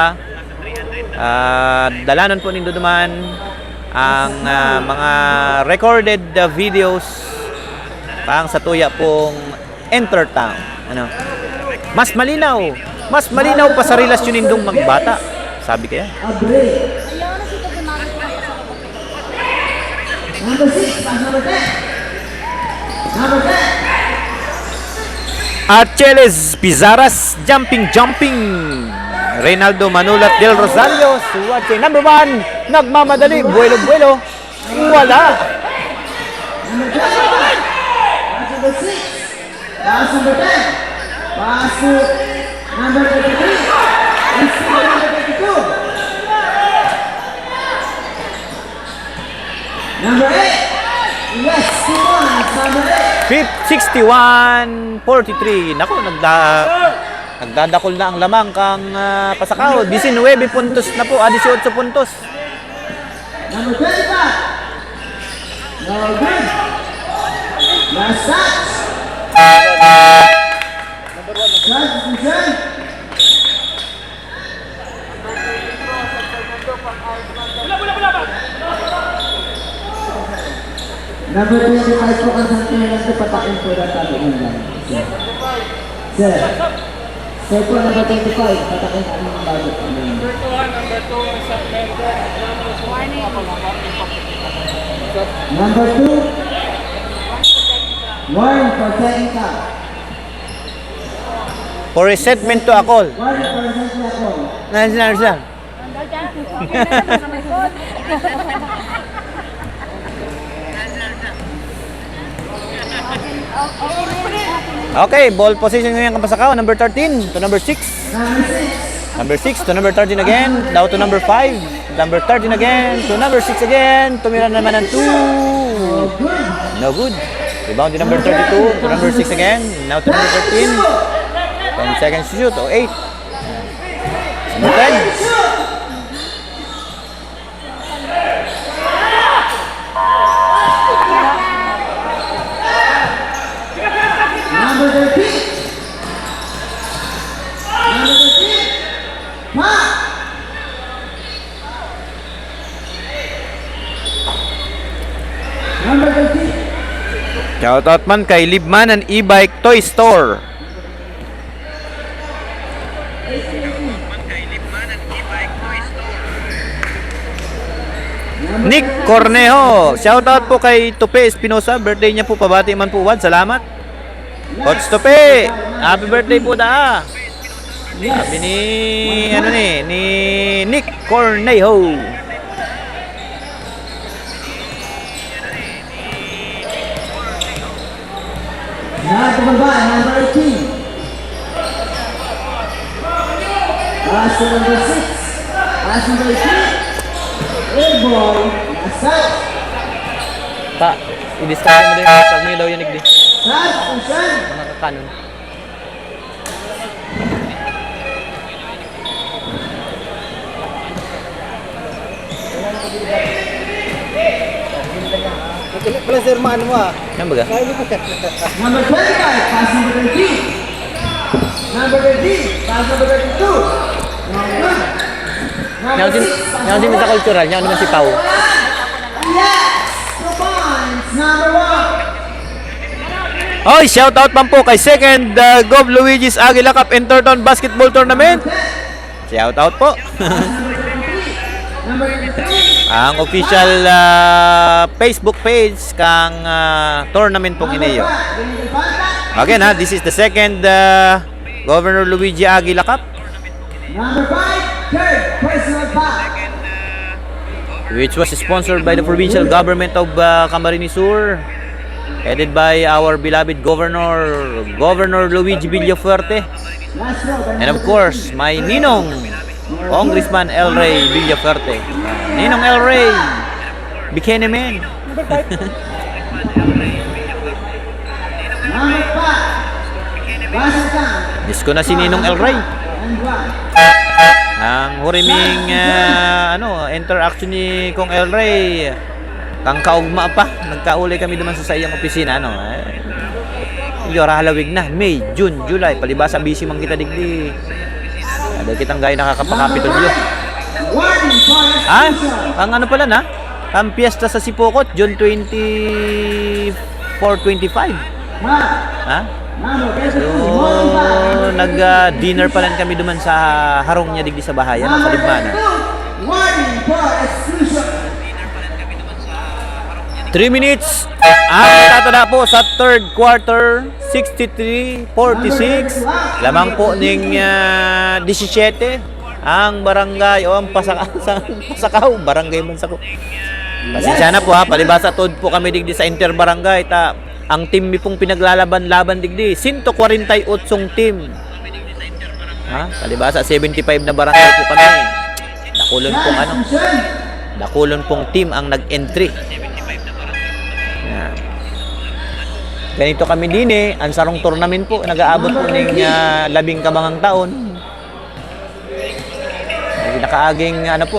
dalanan po nindo duman ang mga recorded videos pang sa tuya pong Entertown. Ano? Mas malinaw pa sa relasyon nindong magbata. Sabi kaya. A break. Number 6, pass number 10. Number 10. Archeles Pizaras, jumping. Reynaldo Manulat del Rosario, watching. Number 1, nagmamadali, buwelo. Wala. Number 10. Pass number 6. Pass number 10. Pass to number 33. And number 32. Number 8. Yes, 2 points. Number 8. 61-43. Naku, nagdadakol na ang lamang kang Pasakaw. 19 puntos na po, 18 puntos. Number 25. No good. Last touch. Substitution. Number 25 po ang santiyan lang sa patakin po na tabi ng lang. Sir. Sir po, number 25, patakin po ng bago. Number 2, warning for setting up. For resetment to Akol. Warning for setting up. Nandiyan. Okay, ball position ngayon ang Pasakaw. Number 13 to number 6. Number 6. Number 6 to number 13 again. Now to number 5. Number 13 again to number 6 again. Tumira naman ng 2. No good. Rebound to number 32 to number 6 again. Now to number 13. 10 seconds to shoot. 8. Number 10. Number 13. Number 13. Pop. Number 13. Shoutout man kay Libmanan e-bike toy store. Nick Cornejo. Shoutout po kay Tupe Espinosa. Birthday niya po. Pabati man po. Salamat. Coach Tupe. Happy birthday po da. Sabi ni ni Nick Cornejo. Number 18. Pass to number 6. Pass number 3. Airborne. Last out. Ta, i-discard mo din. Tag mo daw yan, Nick. Substitution. Mga kakanon. Pala sir, maano mo ah. Yan baga? Number 25, pass number 13. Number 13, pass number 32. Number Yan din sa cultural, yan naman si Pau. Yes! 2 points, number 1. Oy, shout out pa po kay second Gov Luigi's Aguila Cup Interton Basketball Tournament. Shout out po. Number 3. Ang official Facebook page kang tournament pong inayo. Again ha, this is the second Governor Luigi Aguila Cup, Number 5, third personal foul. which was sponsored by the provincial government of Camarines Sur, headed by our beloved Governor Luigi Villafuerte, Last row, and of course my ninong Congressman El Rey Villafuerte. Ninong El Rey, Bikini Man. number 5. Basel Kang Diyos ko na si Ninong El Rey. and 1. Ang huriming interaction ni Kong El Rey, kang kaugma pa, nagkaulay kami duman sa iyang opisina, halawig na, May, June, July, palibasa busy man kita digdi. Ada kitang gaya nakakapakapitol yun. Warning for Ah, exclusion. ang ano pala na, ang piyesta sa Sipokot, June 24-25. Ha? Number 32, So, Molon Foul. nag-dinner pa lang kami duman sa harong niya digdi sa bahayan, sa Number Libana. 32, warning for exclusion. 3 minutes ang tatada po sa third quarter, 63-46. Lamang po ning 17 ang barangay o ang Pasakaw, barangay Mansako. Pasensya na po ha, palibasa tod po kami digdi sa interbarangay ta ang team mi pong pinaglalaban-laban digdi 148 team. Ha? Palibasa 75 na barangay po kami. Dakulon pong team ang nag-entry. Yan. Ganito kami din ang sarong tournament po, nag-aabot po ng 10 kabangang taon.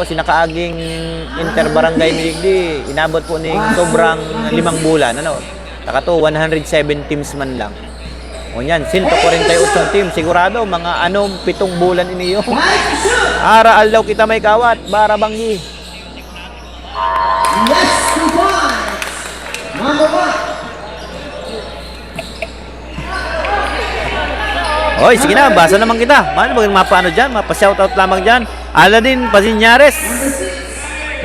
Sinakaaging interbarangay Miligdi, inabot po ng sobrang 5 bulan. Nakato, 107 teams man lang. O yan, 148 team, sigurado, mga 7 bulan iniyo. Ara aldaw kita may kawat, bara banggi. Yes, 2 points. Number 1. Hoy, sige na, basa naman kita. Mapaano dyan, mapa-shoutout lamang dyan. Aladin Pasinyares.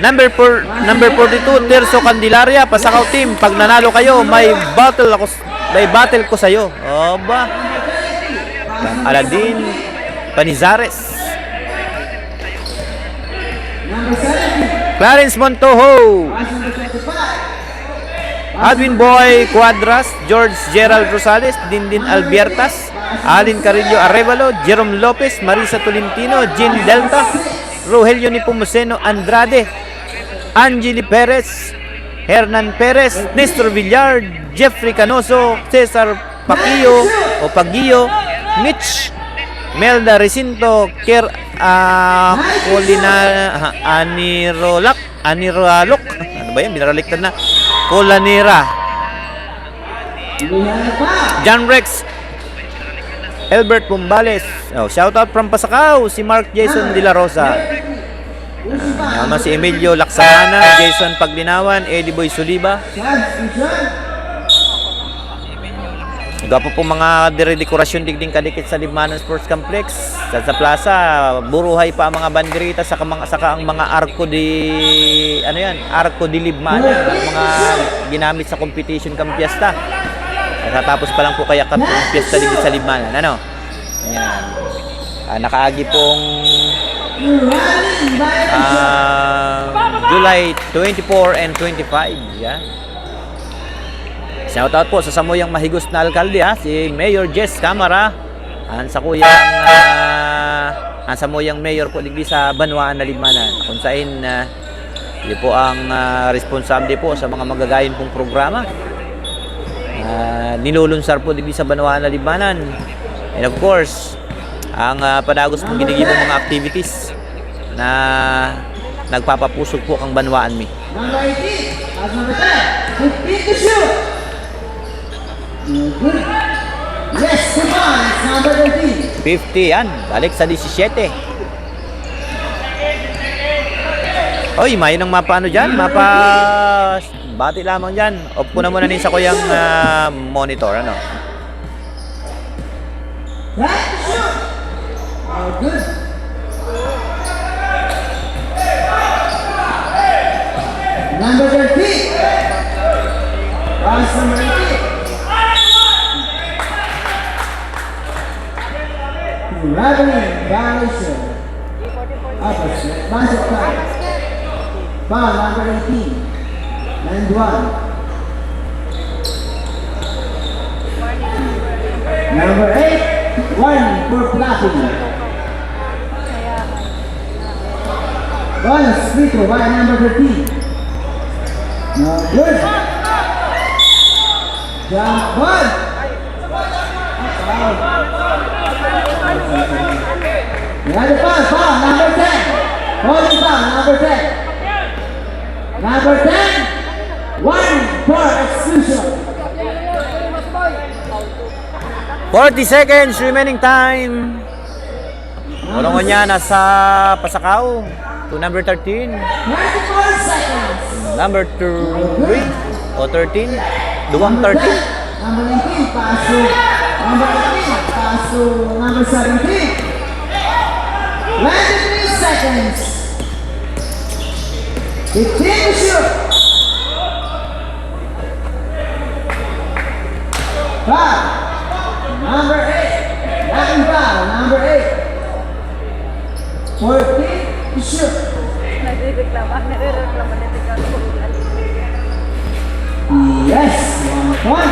Number 42, Tirso Candelaria, Pasakaw team. Pag nanalo kayo, may battle ko sa'yo. O ba? Aladin Panizares. Number 70, Clarence Montojo. pass number 25. Adwin Boy Cuadras, George Gerald Rosales, Dindin Albiertas, Alin Carillo Arevalo, Jerome Lopez, Marisa Tolentino, Jean Delta, Rogelio Nipomuceno Andrade, Angeli Perez, Hernan Perez, Nestor Villard, Jeffrey Canoso, Cesar Paquillo o Paguillo, Mitch, Melda Recinto, Anirolok, ano ba yan? Binaraliktad na. Colanera, John Rex, Albert Pumbales. Shout out from Pasakaw, si Mark Jason De La Rosa. Naman si Emilio Laksamana, Jason Paglinawan, Eddie Boy Suliba. Gapo po mga dire-dekorasyon digding kadikit sa Libmanan Sports Complex. Sa plaza, buruhay pa ang mga banderita saka ang mga arko di Libmanan, mga ginamit sa competition kang piyesta. Natapos pa lang po kaya kang piyesta digit sa Libmanan. Yan. Nakaagi pong July 24 and 25. Yan. Shout out po sa samuyang mahigos na alkalde si Mayor Jess Camara. Ang samuyang mayor po digdi sa Banwaan na Libmanan. Kung saan yun po ang responsable po sa mga magagayon pong programa. nilulunsar po din sa Banwaan na Libanan. And of course, ang padagos pong ginigibong mga activities na nagpapapusog po kang Banwaan mi. Number 18, pass number 10, 15 to shoot. Good. Yes, come on, it's number 13. 50 yan, balik sa 17. Oy, may nang mapa ano dyan, mapa bati lamang dyan. Off ko na muna sa kuyang monitor, ano. Back to shoot. Oh, good. Number 13. Pass number 18. Traveling violation. Opposite. Basket foul. Foul number 18. And 1. Number 8. 1 for Platinum. Bonus free throw by number 13. No good. Jump ball. Another foul, number 10. Holding foul, number 10. Number 10. 1 for exclusion. 40 seconds remaining time. Ulungan niya nasa Pasakaw to number 13. 24 seconds. Number 3 o 13. Duwang 13. Number 19, pass to number 18, pass to number 17. 23 seconds. 15 to shoot. Foul. Number 8. Latin foul. Number 8. 14 to shoot. Nagrereklama na Yes, 1 point.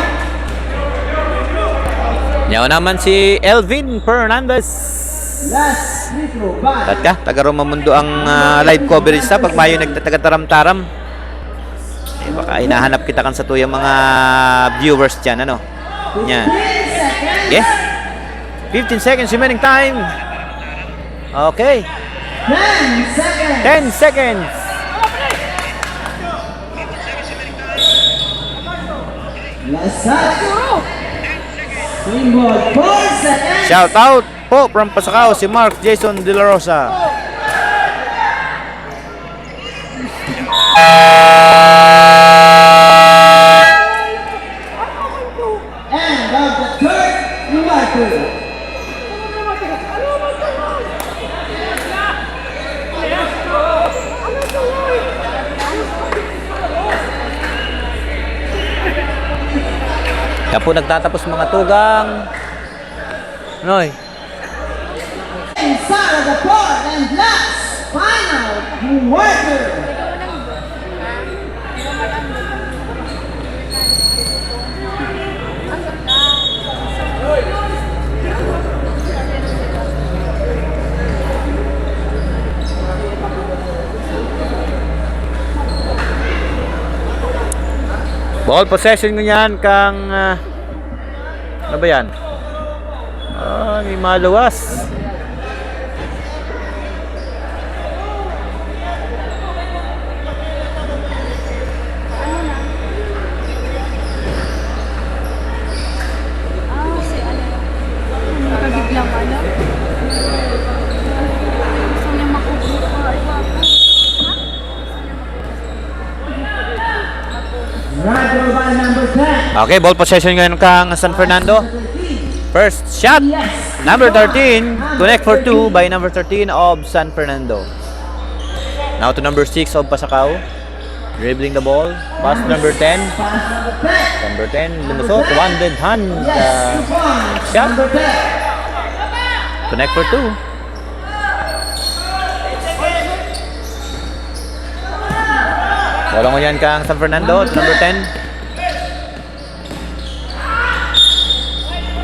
Yaw naman si Elvin Fernandez. Last free throw by Tat ka, taga Romamundo ang live coverage sa pag mayo nagtatagataram-taram. Eh, baka hinahanap kita kan sa tuyang mga viewers dyan, ano? Yan. 15 seconds. Okay? 15 seconds remaining time. Okay. 10 seconds. 10 seconds. Last shot. Swing ball, 4 seconds. Shout out po from Pasakaw si Mark Jason De La Rosa. End of the third quarter. Kaya po nagtatapos mga tugang. Noy. Inside of the fourth and last final quarter. Ball possession ko yan kang ano ba yan? May maluwas. Nakabiglang ano? Gusto niya makubro. Right by number 10. Okay, ball possession ngayon kang San Fernando. First shot, number 13, connect for 2 by number 13 of San Fernando. Now to number 6 of Pasakaw, dribbling the ball, pass to number 10. Pass number 10. Number 10, lumusot, one-handed hand, Yes, 2 points. shot. Number 10. Connect for 2. Walang yan kang San Fernando, number 10.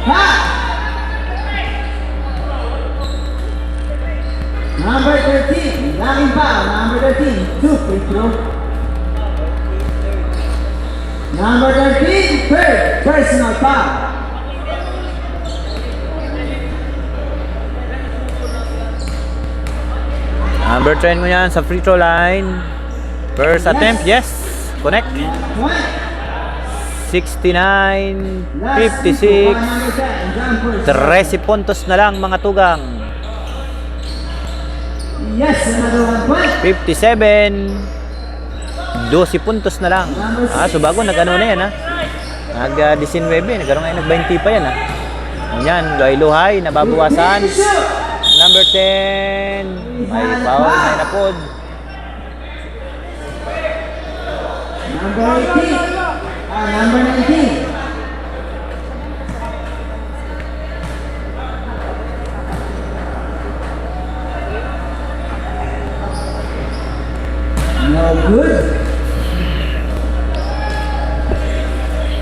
Foul. Number 13, laking foul. Number 13, 2 free throw. Number 13, third personal foul. Number 10 mo yan sa free throw line. First attempt, yes. Connect. Point. 69, Last 56. number 10, jumper. 13 puntos na lang mga tugang. Yes, another 1 point. 57. 12 puntos na lang. Subago, nag-ano na yan ha. Nag-19, nagkaroon ngayon, nag-20 pa yan ha. Yan, luhay-luhay, nababawasan. Number 10. May foul, may napod. Number 18. Number 19. No good.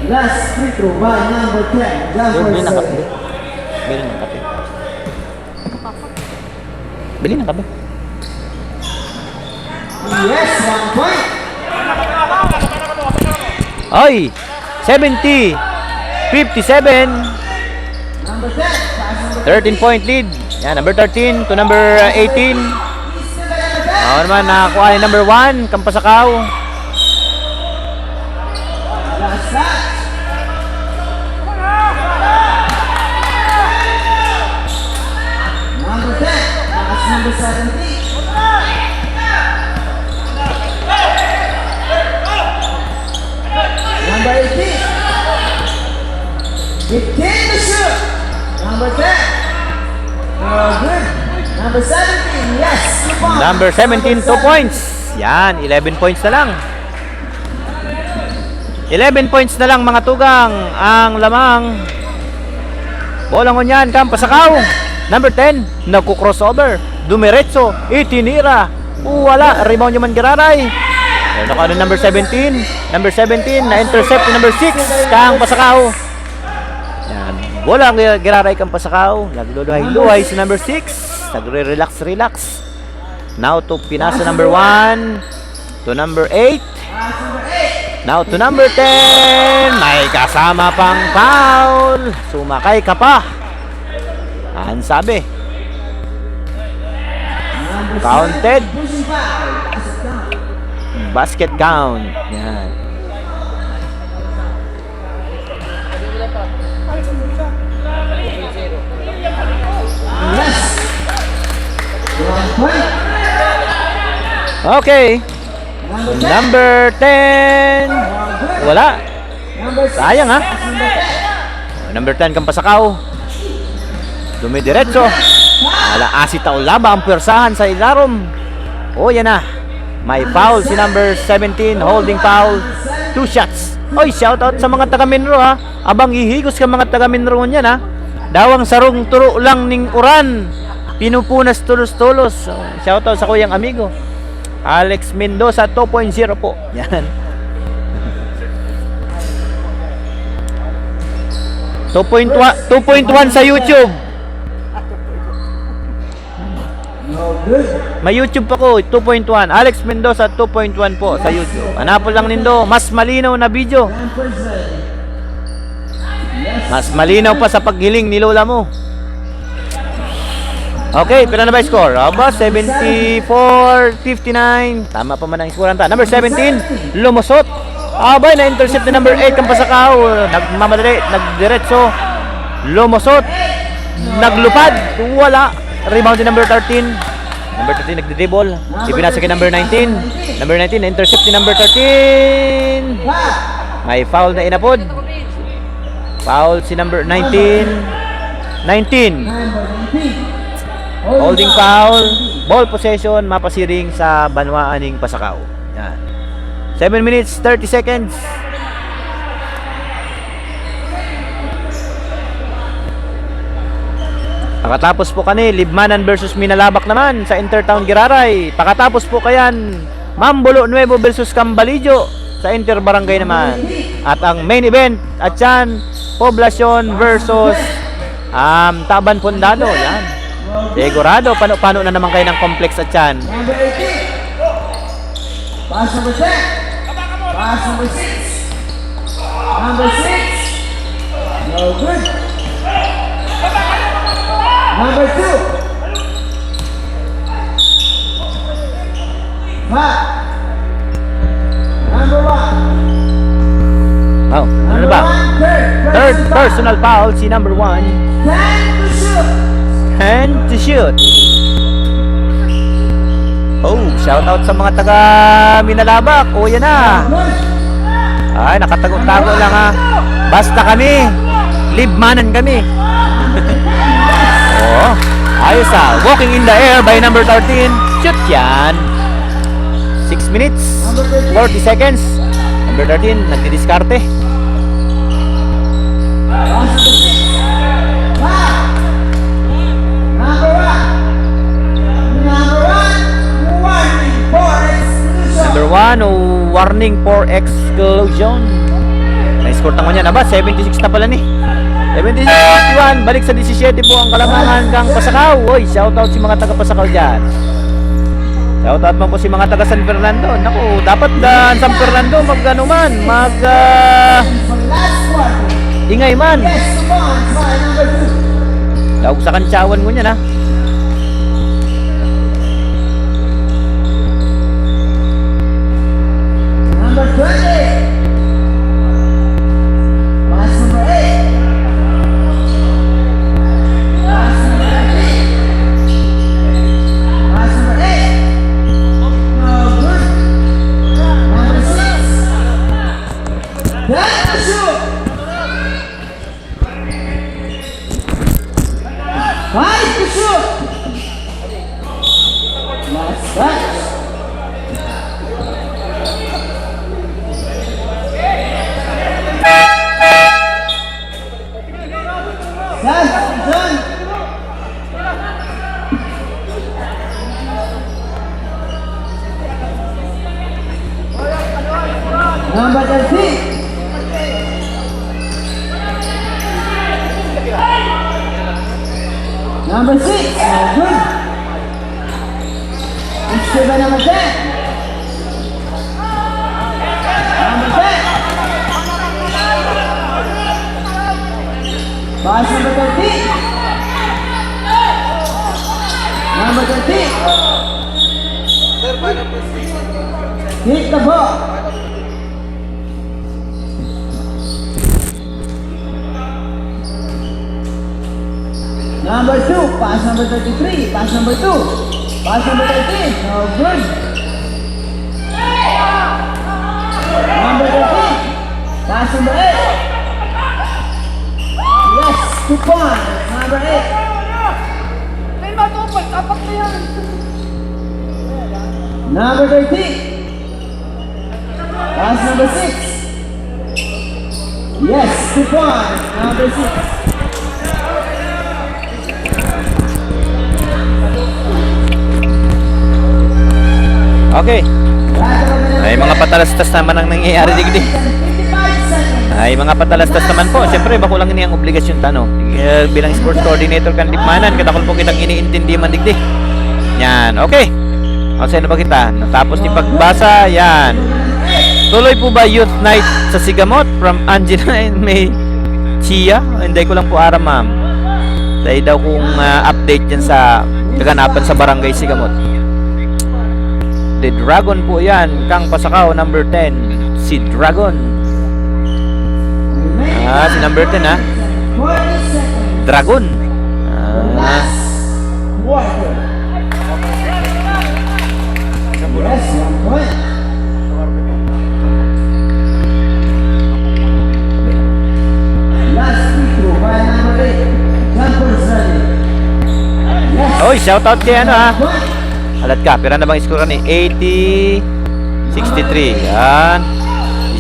Last free throw by number 10. Jumper Bili ng kape. set. Bili ng kape. Bili ng kape. Yes, 1 point. Ay! 70! 57! Number 10. Pass number 13 point lead. Yan, number 13 to number 18. Ako naman, nakakuha ni number 1, Kampasakaw. Last shot. Number 10. Pass number 17. Number 18. 15 to shoot. Number 10. Good. Number 17. Yes. 2 points. Number 17, 2 points. Yan, 11 points na lang. 11 points na lang mga tugang ang lamang. Bolang on yan, Kampasakaw. Number 10, nagko-crossover. Dumiretso, itinira. Wala, rebound yung Mangiraray. Meron ako ano, number 17. Number 17, na-intercept yung number 6, Kampasakaw. Yan, bola ang Giraray Kampasakaw. Nagluluhay-luhay si number 6. Nagre-relax. Now to pinasa number 1 to number 8. Now to number 10. May kasama pang foul. Sumakay ka pa. Ang sabi. Counted. Pushing foul. Basket count. Yan. Yes. 1 point. Okay. Number 10. Number 10. Wala. Number 6. Sayang ha. Number 10. Number 10 Kampasakaw. Dumidiretso. Wala asitaw laba ang pwersahan sa ilarom. Oh, yan na. May foul si number 17, holding foul. 2 shots. Oy, shoutout sa mga taga Minro ha. Abang ihigos ka mga taga Minro niyan ha. Dawang sarong turo lang ning uran. Pinupunas tulos-tulos. So, shoutout sa kuyang amigo. Alex Mendoza 2.0 po. Yan. 2.1 sa YouTube. No good. May YouTube pa ko, 2.1. Alex Mendoza 2.1 po sa YouTube. Hanapon lang nindo, mas malinaw na video. Jumpers ready. Yes. Mas malinaw pa sa paghiling ni lola mo. Okay, pila na ba yung score? Aba, 74-59. Tama pa man ang score. Number 17, lumusot. Abay, na-intercept ni number 8 Kampasakaw. Nagmamadali, nagdiretso. Lumusot. Naglupad. Wala. Rebound ni number 13. Number 13 nagdi-dribble. Ipinasa kay number 19. Number 19 na-intercept ni number 13. May foul na inapod. Foul si number 19. 19. Number 19. Holding foul. Ball possession. Mapasiring sa Banwaaning Pasakaw. Yan. 7 minutes, 30 seconds. Pakatapos po kani, Libmanan versus Minalabak naman sa Intertown Giraray. Pakatapos po kayan, Mambulo Nuevo versus Cambalijo sa Interbarangay naman. At ang main event, Atyan Poblacion versus Taban Pondado. Yan. Sigurado, pano na naman kayo ng complex Atyan. Number 18. Pass number 10. Pass number 6. Number 6. No good. Number 2. Back. Number 1. Oh, ano ba? Third personal foul, si number 1. Time to shoot. And to shoot. Oh, shout out sa mga taga Minalabak. Oh, yan na. Ay, nakatago-tago lang ha. Basta kami. Libmanan kami. Oh, ayos ha. Walking in the air by number 13. Shoot yan. 6 minutes, 40 seconds. Number 13, nagdidiskarte. Number 1, warning for exclusion. Na-score tango niya na ba? 76 na pala ni. 76-61, balik sa 17 po ang Kalamangan kang Pasakaw. Oy, shoutout si mga taga Pasakaw dyan. Shoutout mo po si mga taga San Fernando. Naku, dapat San Fernando mag-ano man, ingay man. Lawag sa kantsawan mo niyan ha. Number 20. Pass number 8. Pass number 13. Pass number 8. No good. Number 6. That's the shoot. 5 to shoot. Last touch. John. Number 13. Number 6. No good. It's by number 10. Number 10. Pass number 13. Number 13. Hit the ball. Number 2. Pass number 33. Pass number 2. Pass number 13. No good. Number 13. Pass number 8. Yes, 2 points. Number 8. May matupag, tapak na yan. Number 13. Pass number 6. Yes, 2 points. Number 6. Okay. Ay, mga patalastas naman ang nangyayari digdi. Ay, mga patalastas naman po. Siyempre, bakulang ini ang obligasyon tano. Bilang sports coordinator kan Dipmanan, katakol po kitang iniintindi man digdi. Yan, okay. O, saan na ba kita? Natapos ni pagbasa, yan. Tuloy po ba youth night sa Sigamot from Angela and May Chia? Hindi ko lang po aram, ma'am. Dahil daw kung update yan sa kaganapan sa barangay Sigamot. The Dragon po yan, Kang Pasakaw, number 10. Si Dragon. Si number 10 ha. 40 seconds. Dragon. Last quarter. Yes, 1 point. Last free throw by number 8. Jumpers ready. Yes. Oy, shoutout kay ano ha. Point. Alat ka, pera na bang score ka ni? 80, 63. Yan.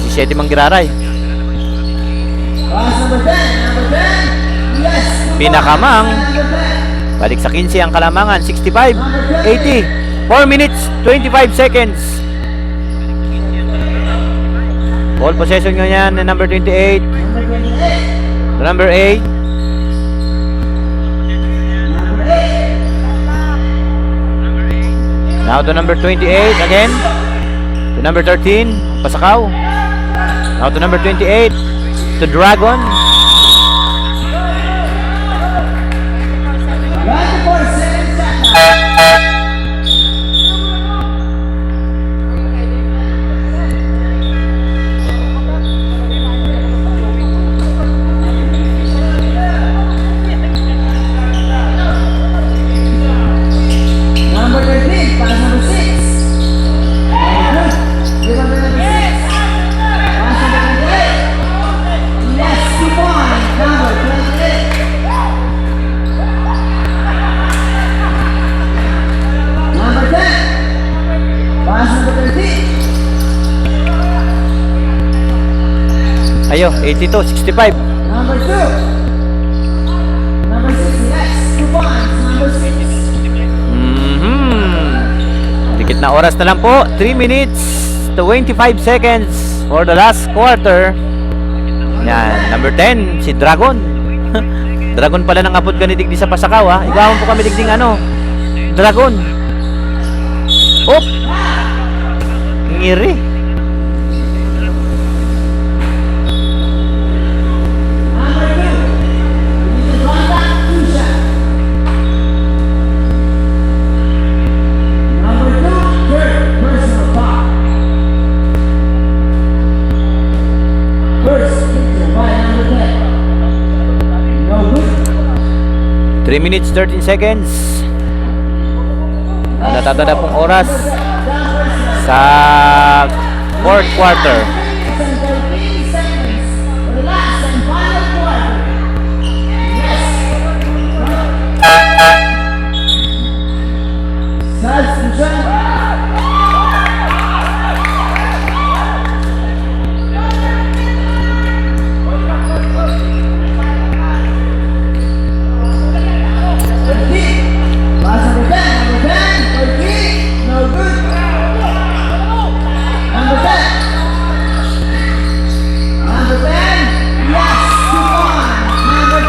17 mang giraray. Pass number 10. Number 10. Yes. Pinakamang. Number 10. Balik sa 15 ang Kalamangan. 65, 80. 4 minutes, 25 seconds. Ball possession nga yan na number 28. Number 28. Number 8. Number 8. Now to number 28 again. To number 13, Pasakaw. Now to number 28. to Dragon. 24 seconds left. Number 13, pass number 6. Rebound by number 6. Pass number 28. Yes, 2 points. Number 28. Number 10. Pass number 13. Ayo, 82-65. Number 2. Number 6, yes, 2 points. Number 6. Dikit na oras na lang po. 3 minutes 25 seconds for the last quarter. Yan, number 10, si Dragon. Dragon pala ng apod ka ni Digdi sa Pasakaw, ha. Igawon po kami Digding ano. Dragon. Op! Ngiri. Number 2. We need to contact 2 shot. Number 2, third personal foul. First picture by number 10. No good. 3 minutes 13 seconds. Ang natatada pong oras sa fourth quarter. Minutes and 13 seconds for the last and final quarter. Yes. Substitution. Pass number 10, number 10, 13, no good. Number 10. Number 10, yes, 2 points. Number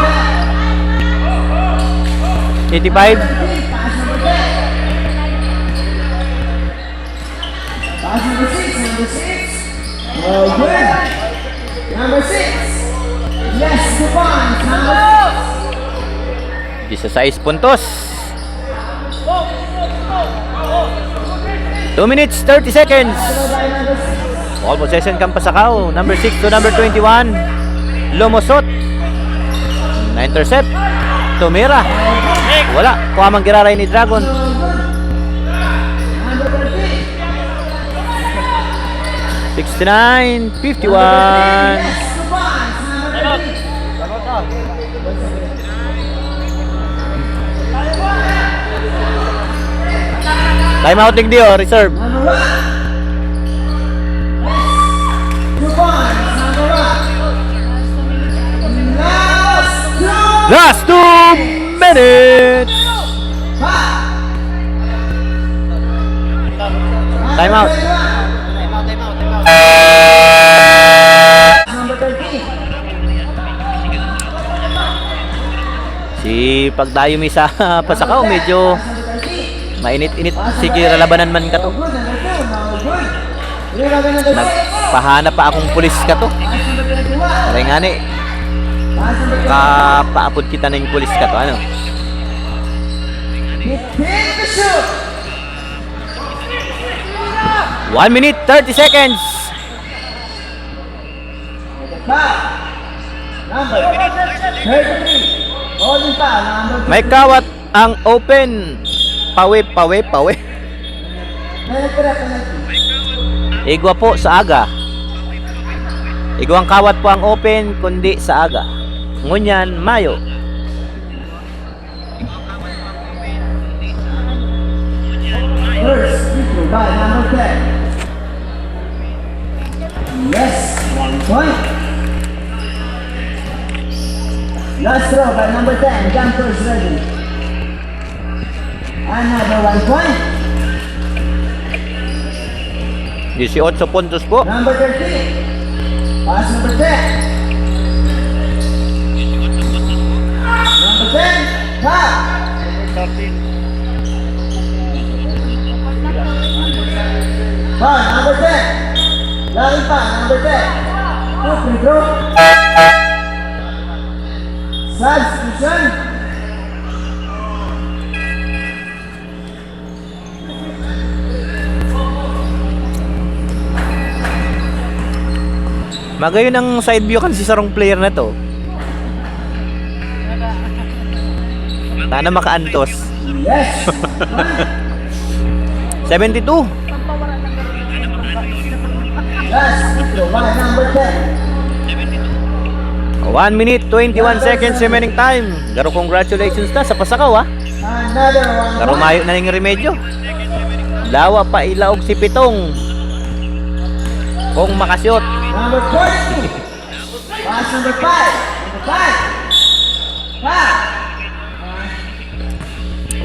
10. 85. 13, pass number 10. Pass number 6, number 6. No good. Number 6. Yes, 2 points. Number 16 puntos. 2 minutes 30 seconds. 6. By number 6. Ball possession kang Pasakaw. Number 6 to number 21. Lumosot. Na-intercept. Tumira. Wala. Kuha mang giraray ni Dragon. No good. Number 13. 69, 51. Yes, 2 points. Number 13. Time out Digdi, oh. Reserve. Number 1. Yes. 2 points. Number 1. Last 2. Last 2 minutes. Time out. Number 13. Si Pagdayumi sa Pasakaw, medyo Number 13. mainit-init. Sige, labanan man ka to. No good. Number 2. No good. Rebound by number 6. Nagpahanap pa akong pulis ka to. Pass number 21. Aray nga ni, Pass number 21. kapaapod kita ng pulis ka to. Ano? Hit the shoot. 1 minute 30 seconds. Foul. Number 33. Holding foul. Number 33. May kawat ang open. Pawe. Penalty. Igwa po sa aga. Igwang kawat po ang open, kundi sa aga. Ngunyan, Mayo. First free throw by number 10. Yes, 1 point. Last throw by number 10. Jumpers ready. Another 1 point. 18 puntos po. Number 13. Pass number 10. Number 10. Foul. Foul, number 10. Lagi pa, number 10. free throw. Substitution. Magayon ang side view kasi sa wrong player na to. Sana makaantos. Yes. 72. Last free throw by number 10. 1 minute 21 seconds remaining time. Garo congratulations ta sa pasakaw ha. Another one. Garo mayo na ning remedyo. Lawa pa ilaog si Pitong. Kung makasyot. Number 42. Pass number 5. Number 5. Foul.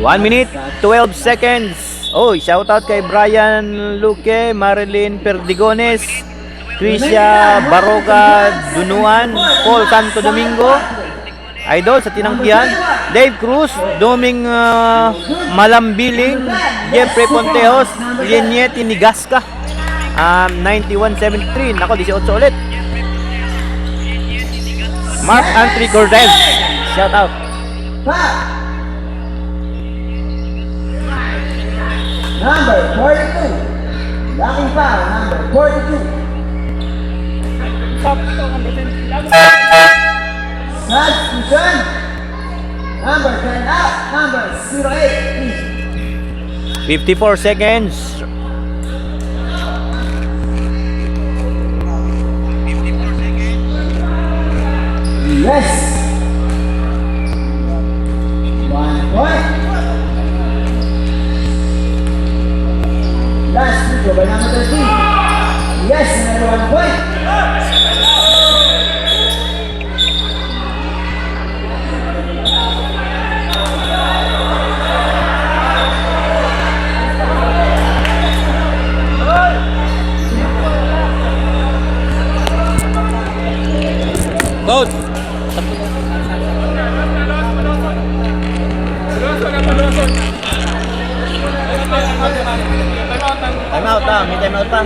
1 minute 12 seconds. Oh, shout out kay Brian Luque, Marilyn Perdigones, Tricia Baroga Dunuan, Paul Santo Domingo, Idol sa Tinangkihan, Dave Cruz, Doming Malambiling, Jeffrey Pontejos, Lienieti Nigasca, 9173, nako 18 ulit. Mark Antri Cortez, shout out. Foul. Number 42. Lucky foul. Number 42. Substitution. Number 10 out. Number 08. 54 seconds. Yes. 1 point. Last free throw by number 13. Yes, another 1 point. Coach. Time out ha, may time out pa.